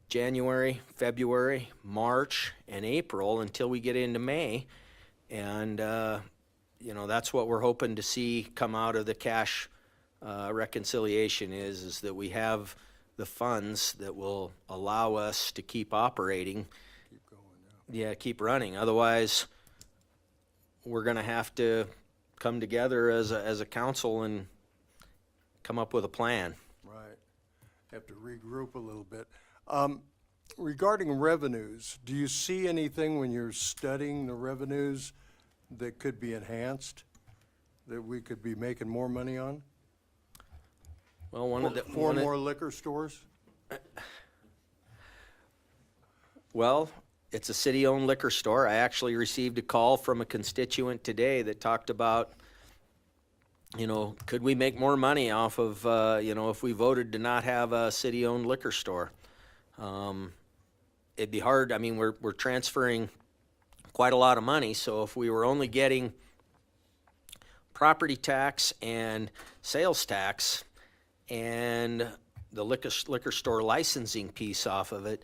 January, February, March, and April until we get into May. And, that's what we're hoping to see come out of the cash reconciliation is that we have the funds that will allow us to keep operating. Keep going now. Yeah, keep running. Otherwise, we're going to have to come together as a council and come up with a plan. Right. Have to regroup a little bit. Regarding revenues, do you see anything when you're studying the revenues that could be enhanced, that we could be making more money on? Well, one of the Four more liquor stores? Well, it's a city-owned liquor store. I actually received a call from a constituent today that talked about, could we make more money off of, if we voted to not have a city-owned liquor store? It'd be hard. I mean, we're transferring quite a lot of money, so if we were only getting property tax and sales tax and the liquor store licensing piece off of it,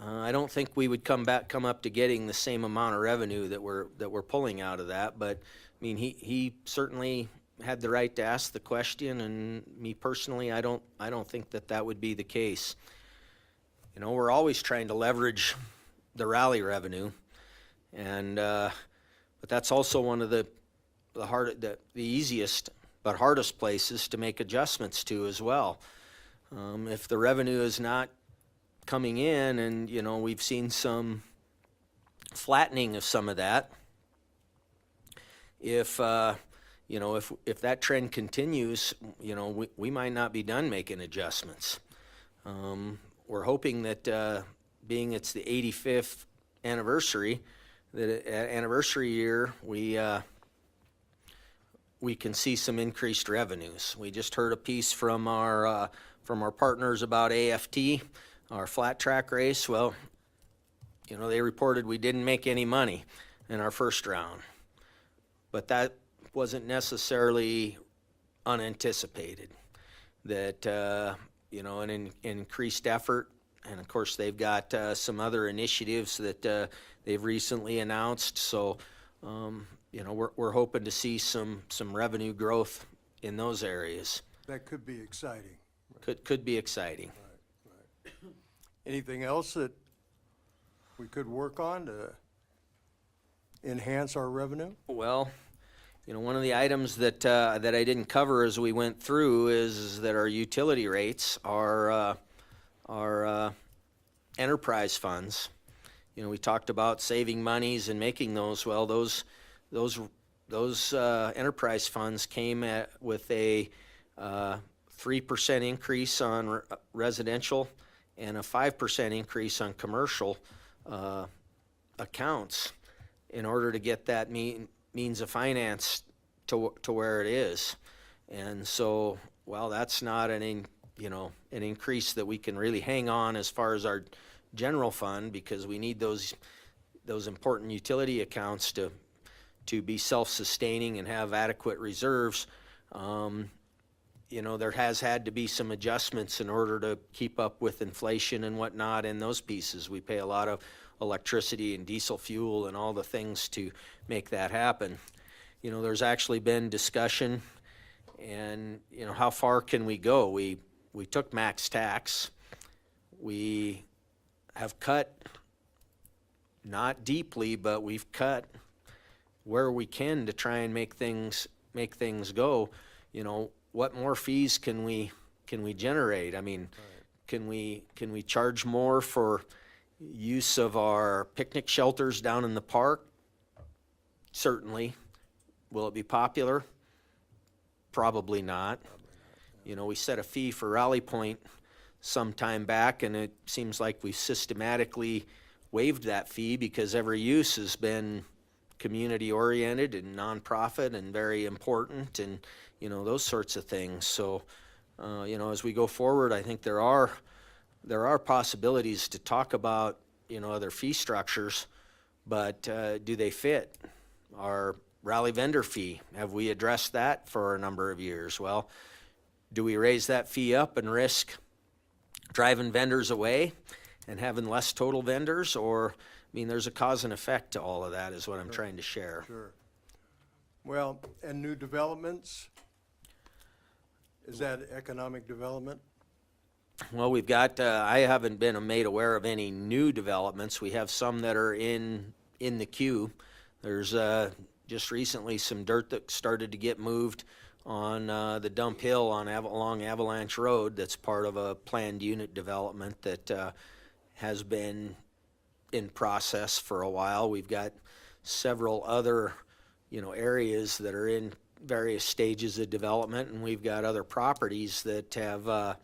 I don't think we would come up to getting the same amount of revenue that we're pulling out of that. But I mean, he certainly had the right to ask the question, and me personally, I don't think that would be the case. We're always trying to leverage the rally revenue, and but that's also one of the the easiest but hardest places to make adjustments to as well. If the revenue is not coming in, and, you know, we've seen some flattening of some of that, if you know, if that trend continues, you know, we might not be done making adjustments. We're hoping that, being it's the 85th anniversary, that anniversary year, we can see some increased revenues. We just heard a piece from our partners about AFT, our flat track race. Well, you know, they reported we didn't make any money in our first round, but that wasn't necessarily unanticipated. That you know, an increased effort, and of course they've got some other initiatives that they've recently announced. So you know, we're hoping to see some revenue growth in those areas. That could be exciting. Could be exciting. Anything else that we could work on to enhance our revenue? Well, you know, one of the items that I didn't cover as we went through is that our utility rates are enterprise funds. You know, we talked about saving monies and making those. Well, those enterprise funds came with a 3% increase on residential and a 5% increase on commercial accounts in order to get that means of finance to where it is. And so, well, that's not an increase that we can really hang on as far as our general fund, because we need those important utility accounts to be self-sustaining and have adequate reserves. You know, there has had to be some adjustments in order to keep up with inflation and whatnot in those pieces. We pay a lot of electricity and diesel fuel and all the things to make that happen. You know, there's actually been discussion, and, you know, how far can we go? We took max tax. We have cut, not deeply, but we've cut where we can to try and make things go. You know, what more fees can we generate? I mean, can we charge more for use of our picnic shelters down in the park? Certainly. Will it be popular? Probably not. You know, we set a fee for Rally Point some time back, and it seems like we've systematically waived that fee because every use has been community oriented and nonprofit and very important, and, you know, those sorts of things. So, you know, as we go forward, I think there are possibilities to talk about, you know, other fee structures, but do they fit? Our rally vendor fee, have we addressed that for a number of years? Well, do we raise that fee up and risk driving vendors away and having less total vendors? Or, I mean, there's a cause and effect to all of that is what I'm trying to share. Sure. Well, and new developments? Is that economic development? Well, we've got, I haven't been made aware of any new developments. We have some that are in the queue. There's just recently some dirt that started to get moved on the dump hill along Avalanche Road. That's part of a planned unit development that has been in process for a while. We've got several other, you know, areas that are in various stages of development, and we've got other properties that have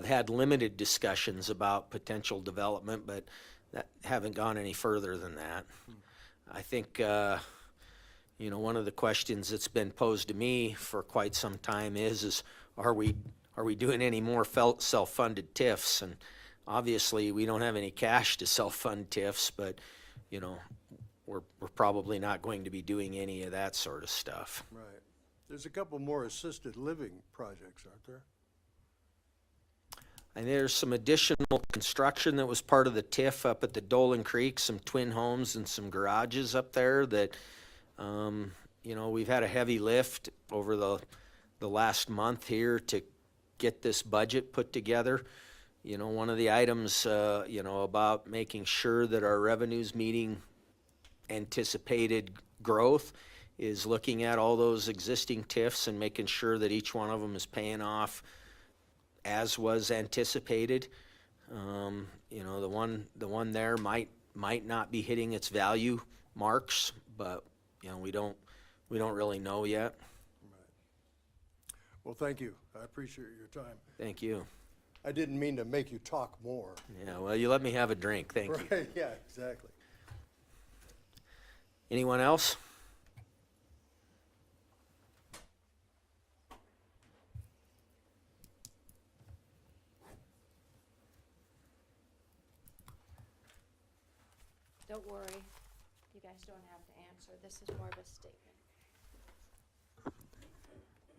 had limited discussions about potential development, but that haven't gone any further than that. I think, you know, one of the questions that's been posed to me for quite some time is are we doing any more self-funded TIFs? And obviously, we don't have any cash to self-fund TIFs, but, you know, we're probably not going to be doing any of that sort of stuff. Right. There's a couple more assisted living projects, aren't there? And there's some additional construction that was part of the TIF up at the Dolan Creek, some twin homes and some garages up there that, you know, we've had a heavy lift over the last month here to get this budget put together. You know, one of the items, you know, about making sure that our revenues meeting anticipated growth is looking at all those existing TIFs and making sure that each one of them is paying off as was anticipated. You know, the one there might not be hitting its value marks, but, you know, we don't really know yet. Well, thank you. I appreciate your time. Thank you. I didn't mean to make you talk more. Yeah, well, you let me have a drink, thank you. Right, yeah, exactly. Anyone else? Don't worry, you guys don't have to answer. This is more of a statement.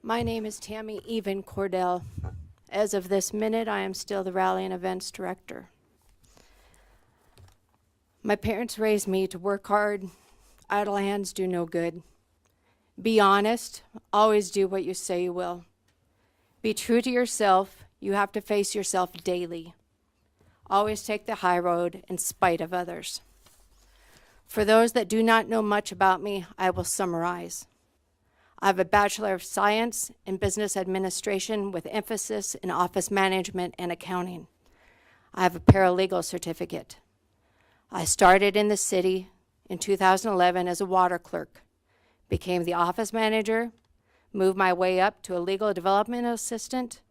My name is Tammy Even Cordell. As of this minute, I am still the Rally and Events Director. My parents raised me to work hard. Idle hands do no good. Be honest. Always do what you say you will. Be true to yourself. You have to face yourself daily. Always take the high road in spite of others. For those that do not know much about me, I will summarize. I have a Bachelor of Science in Business Administration with emphasis in office management and accounting. I have a paralegal certificate. I started in the city in 2011 as a water clerk, became the office manager, moved my way up to a legal development assistant,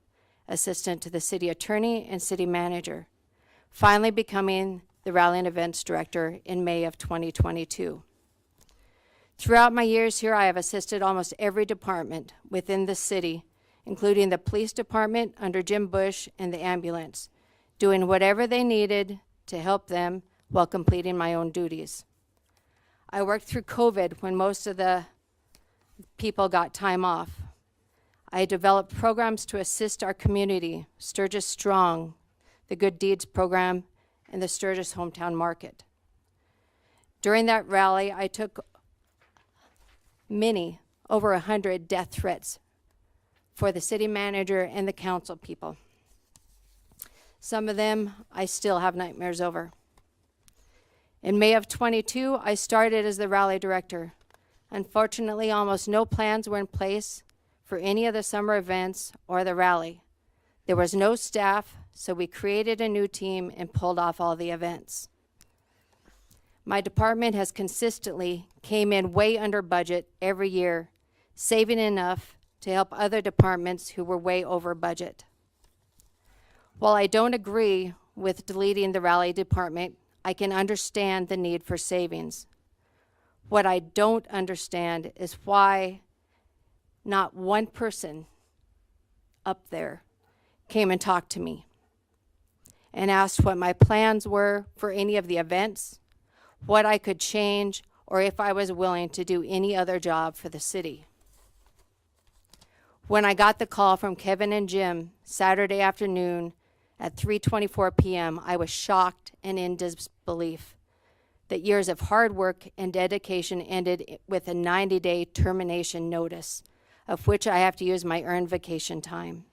assistant to the city attorney, and city manager, finally becoming the Rally and Events Director in May of 2022. Throughout my years here, I have assisted almost every department within the city, including the police department under Jim Bush and the ambulance, doing whatever they needed to help them while completing my own duties. I worked through COVID when most of the people got time off. I developed programs to assist our community, Sturgis Strong, the Good Deeds Program, and the Sturgis Hometown Market. During that rally, I took over 100 death threats for the city manager and the council people. Some of them I still have nightmares over. In May of 22, I started as the rally director. Unfortunately, almost no plans were in place for any of the summer events or the rally. There was no staff, so we created a new team and pulled off all the events. My department has consistently came in way under budget every year, saving enough to help other departments who were way over budget. While I don't agree with deleting the rally department, I can understand the need for savings. What I don't understand is why not one person up there came and talked to me and asked what my plans were for any of the events, what I could change, or if I was willing to do any other job for the city. When I got the call from Kevin and Jim Saturday afternoon at 3:24 p.m., I was shocked and in disbelief that years of hard work and dedication ended with a 90-day termination notice, of which I have to use my earned vacation time.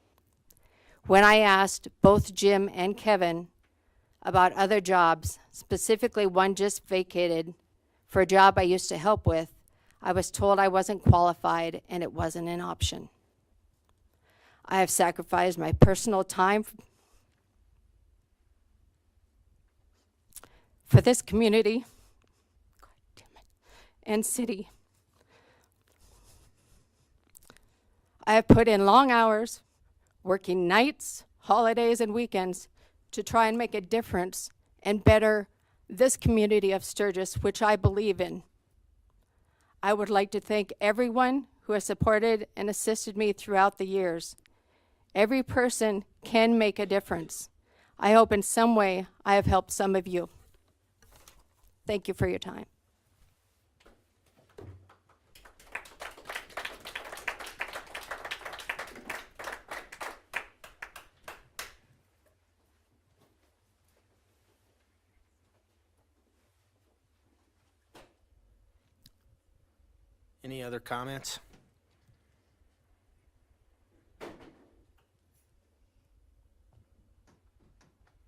When I asked both Jim and Kevin about other jobs, specifically one just vacated for a job I used to help with, I was told I wasn't qualified and it wasn't an option. I have sacrificed my personal time for this community and city. I have put in long hours, working nights, holidays, and weekends to try and make a difference and better this community of Sturgis, which I believe in. I would like to thank everyone who has supported and assisted me throughout the years. Every person can make a difference. I hope in some way I have helped some of you. Thank you for your time. Any other comments?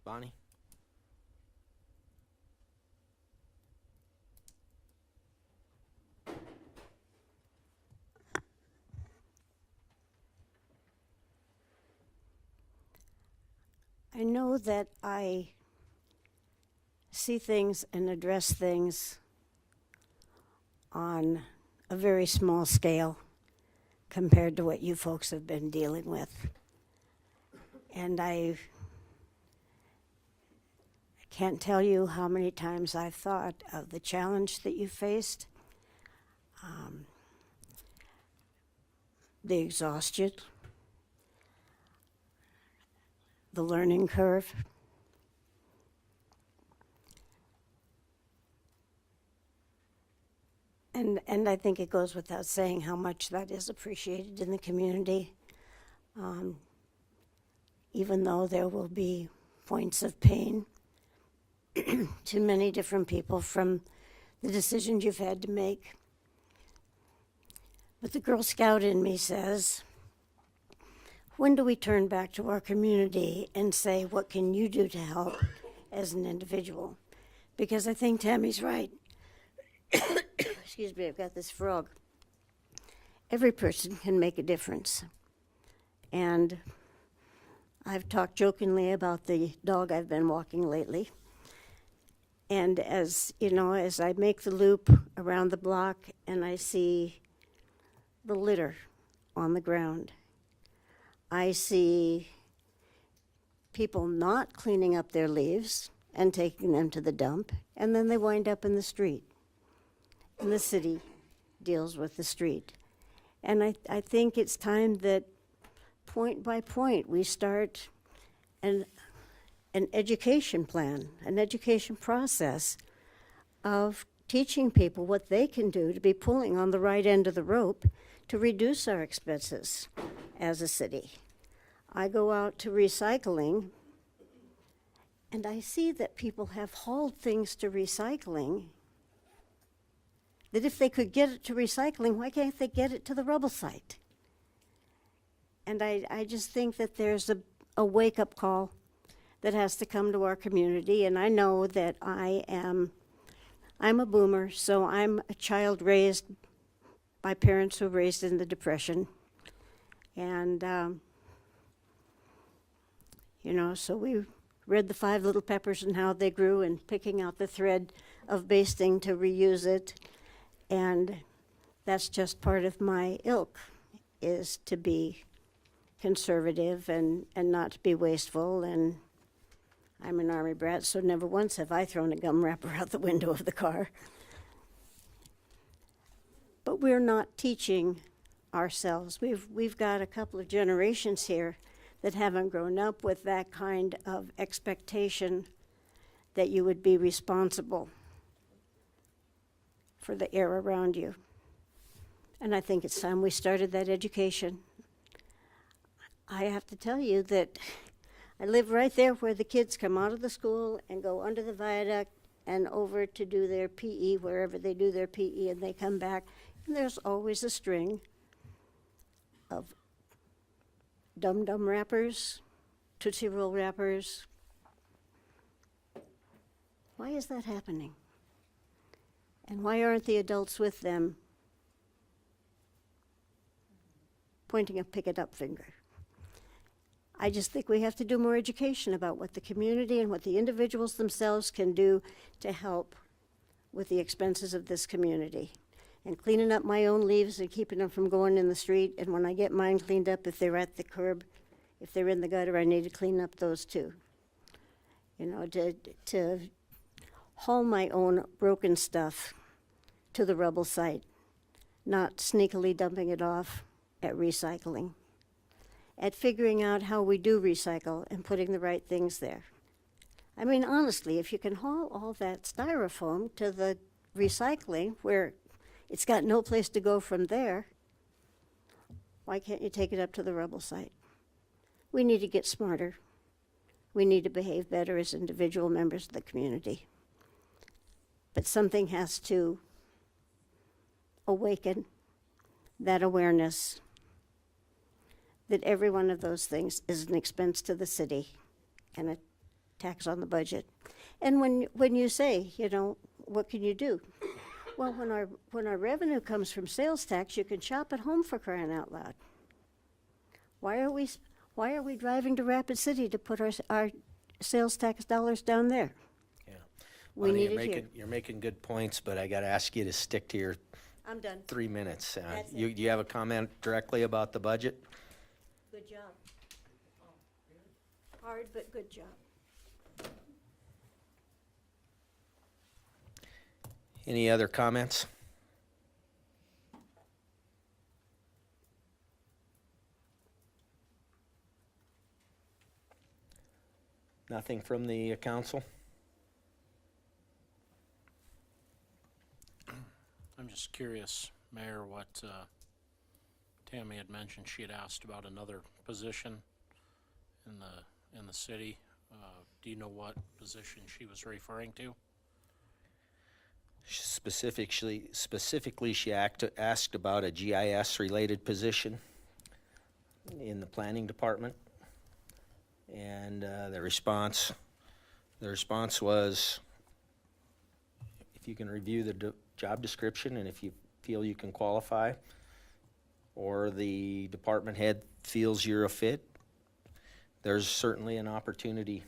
Bonnie? I know that I see things and address things on a very small scale compared to what you folks have been dealing with. And I can't tell you how many times I've thought of the challenge that you faced, the exhaustion, the learning curve. And I think it goes without saying how much that is appreciated in the community, even though there will be points of pain to many different people from the decisions you've had to make. But the Girl Scout in me says, when do we turn back to our community and say, what can you do to help as an individual? Because I think Tammy's right. Excuse me, I've got this frog. Every person can make a difference. And I've talked jokingly about the dog I've been walking lately. And as you know, as I make the loop around the block and I see the litter on the ground, I see people not cleaning up their leaves and taking them to the dump, and then they wind up in the street. And the city deals with the street. And I think it's time that point by point we start an education plan, an education process of teaching people what they can do to be pulling on the right end of the rope to reduce our expenses as a city. I go out to recycling and I see that people have hauled things to recycling, that if they could get it to recycling, why can't they get it to the rubble site? And I just think that there's a wake-up call that has to come to our community. And I know that I'm a boomer, so I'm a child raised by parents who were raised in the Depression. And, so we read The Five Little Peppers and how they grew and picking out the thread of basting to reuse it. And that's just part of my ilk, is to be conservative and not to be wasteful. And I'm an Army brat, so never once have I thrown a gum wrapper out the window of the car. But we're not teaching ourselves. We've got a couple of generations here that haven't grown up with that kind of expectation that you would be responsible for the air around you. And I think it's time we started that education. I have to tell you that I live right there where the kids come out of the school and go under the viaduct and over to do their PE, wherever they do their PE, and they come back, and there's always a string of Dum Dum wrappers, Tootsie Roll wrappers. Why is that happening? And why aren't the adults with them pointing a pick it up finger? I just think we have to do more education about what the community and what the individuals themselves can do to help with the expenses of this community. And cleaning up my own leaves and keeping them from going in the street. And when I get mine cleaned up, if they're at the curb, if they're in the gutter, I need to clean up those too. To haul my own broken stuff to the rubble site, not sneakily dumping it off at recycling. At figuring out how we do recycle and putting the right things there. I mean, honestly, if you can haul all that styrofoam to the recycling where it's got no place to go from there, why can't you take it up to the rubble site? We need to get smarter. We need to behave better as individual members of the community. But something has to awaken that awareness that every one of those things is an expense to the city and a tax on the budget. And when you say, what can you do? Well, when our revenue comes from sales tax, you can shop at home, for crying out loud. Why are we driving to Rapid City to put our sales tax dollars down there. Yeah. We Bonnie, need it here. You're making good points, but I gotta ask you to stick to your I'm done. 3 minutes. That's You, it. you have a comment directly about the budget? Good job. Hard, but good job. Any other comments? Nothing from the council? I'm just curious, Mayor, what Tammy had mentioned. She had asked about another position in the city. Do you know what position she was referring to? Specifically, she asked about a GIS-related position in the planning department. And the response was, if you can review the job description and if you feel you can qualify, or the department head feels you're a fit, there's certainly an opportunity.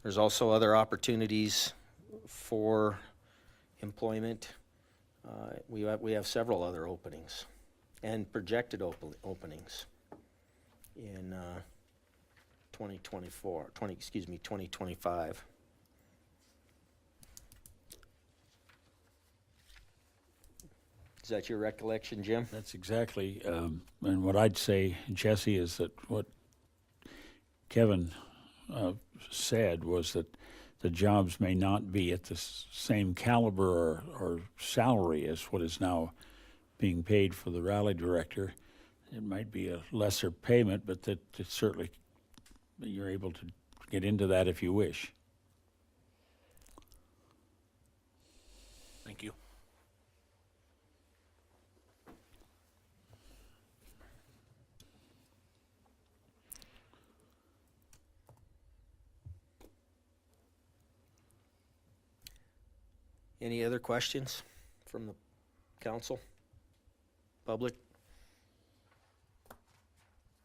There's also other opportunities for employment. We have several other openings and projected openings in 2025. Is that your recollection, Jim? That's exactly, and what I'd say, Jesse, is that what Kevin said was that the jobs may not be at the same caliber or salary as what is now being paid for the rally director. It might be a lesser payment, but that it's certainly you're able to get into that if you wish. Thank you. Any other questions from the council? Public?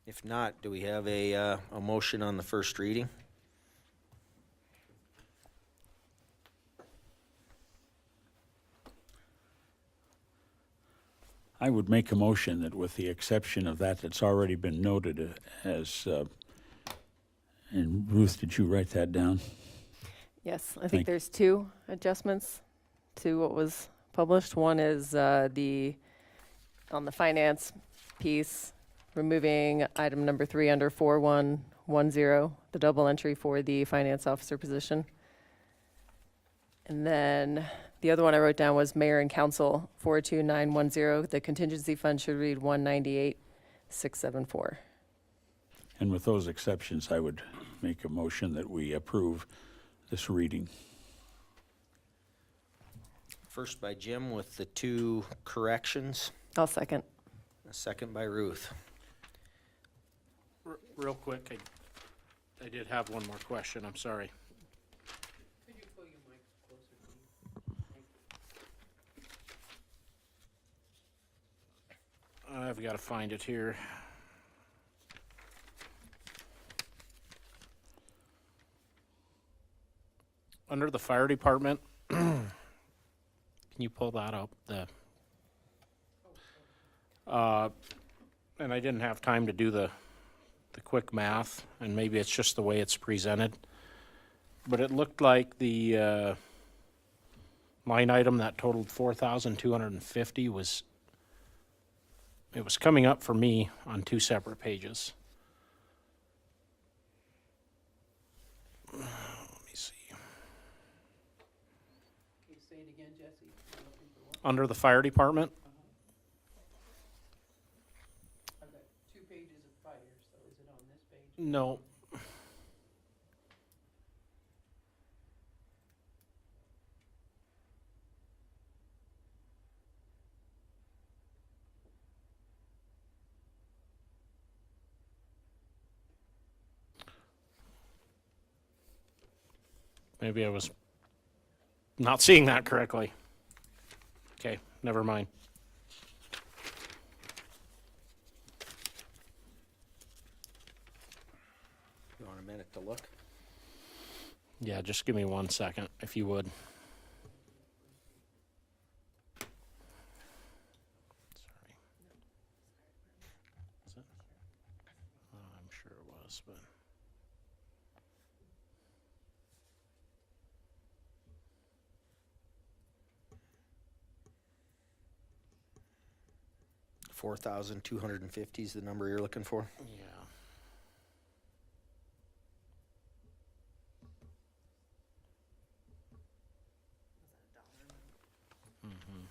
If not, do we have a motion on the first reading? I would make a motion that with the exception of that's already been noted as, and Ruth, did you write that down? Yes, I Thank- think there's two adjustments to what was published. One is on the finance piece, removing item number 3 under 4110, the double entry for the finance officer position. And then the other one I wrote down was mayor and council 42910. The contingency fund should read 198,674. And with those exceptions, I would make a motion that we approve this reading. First by Jim with the 2 corrections, I'll second. a second by Ruth. Real quick, I did have one more question. I'm sorry. Could you pull your mic closer, please? I've got to find it here. Under the fire department, can you pull that up? And I didn't have time to do the quick math, and maybe it's just the way it's presented. But it looked like the line item that totaled 4,250 was coming up for me on 2 separate pages. Let me see. Can you say it again, Jesse? You're looking for what? Under the fire department, I've got 2 pages of fire, so is it on this page? no. Maybe I was not seeing that correctly. Okay, never mind. You want to minute to look? Yeah, just give me 1 second, if you would. Sorry. Is it? Oh, I'm sure it was, but. $4,250 is the number you're looking for? Yeah. Mhm.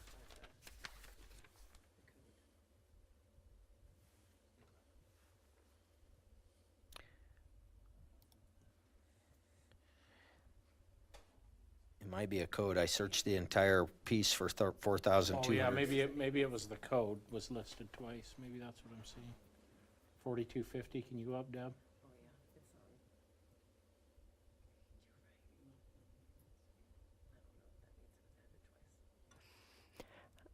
It might be a code. I searched the entire piece for Oh, 4,200. yeah, maybe it was the code was listed twice. Maybe that's what I'm seeing. 4250, can you go up, Deb?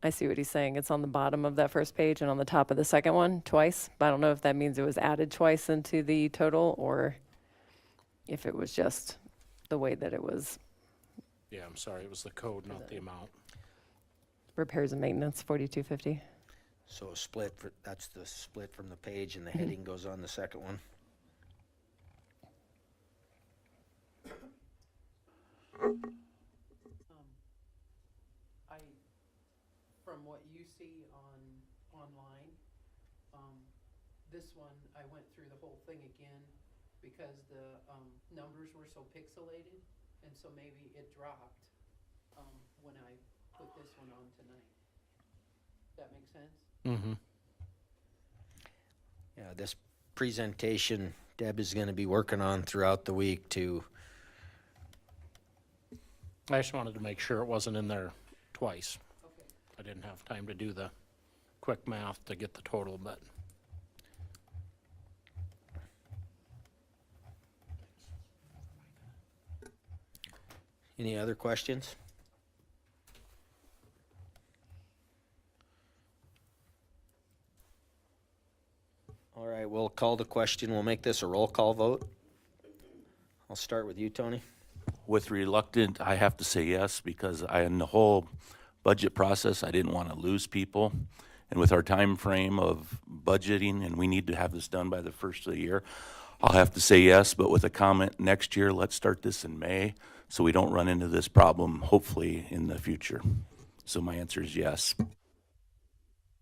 I see what he's saying. It's on the bottom of that first page and on the top of the second one twice. But I don't know if that means it was added twice into the total or if it was just the way that it was Yeah, I'm sorry, it was the code, not the amount. repairs and maintenance, 4250. So split, that's the split from the page, and the heading goes on the second one. From what you see online, this one, I went through the whole thing again because the, numbers were so pixelated, and so maybe it dropped, when I put this one on tonight. That make sense? Mm-hmm. Yeah, this presentation Deb is going to be working on throughout the week to, I just wanted to make sure it wasn't in there twice. Okay. I didn't have time to do the quick math to get the total, but. any other questions? All right, we'll call the question. We'll make this a roll call vote. I'll start with you, Tony. With reluctant, I have to say yes, because in the whole budget process, I didn't want to lose people. And with our time frame of budgeting, and we need to have this done by the first of the year, I'll have to say yes, but with a comment next year, let's start this in May, so we don't run into this problem, hopefully, in the future. So my answer is yes.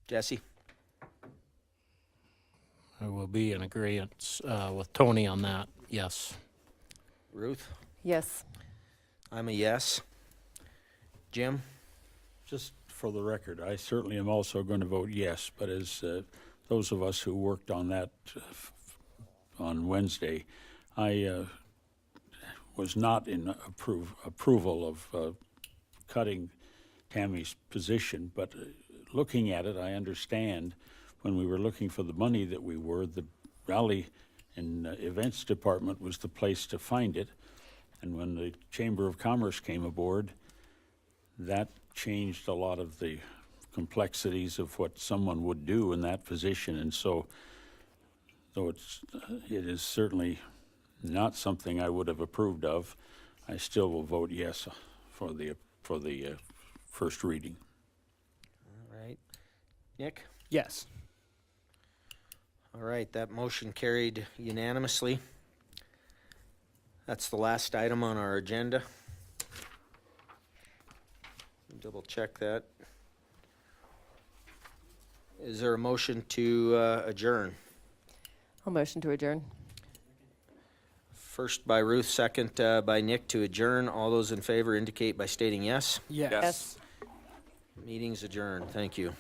Jesse? I will be in agreement with Tony on that, yes. Ruth? Yes. I'm a yes. Jim? Just for the record, I certainly am also going to vote yes, but as those of us who worked on that on Wednesday, I was not in approval of cutting Tammy's position, but looking at it, I understand when we were looking for the money that we were, the Rally and Events Department was the place to find it. And when the Chamber of Commerce came aboard, that changed a lot of the complexities of what someone would do in that position. And so, though it is certainly not something I would have approved of, I still will vote yes for the first reading. All right. Nick? Yes. All right, that motion carried unanimously. That's the last item on our agenda. Double check that. Is there a motion to adjourn? I'll motion to adjourn. First by Ruth, second by Nick to adjourn. All those in favor indicate by stating yes. Yes. Yes. Meeting's adjourned. Thank you.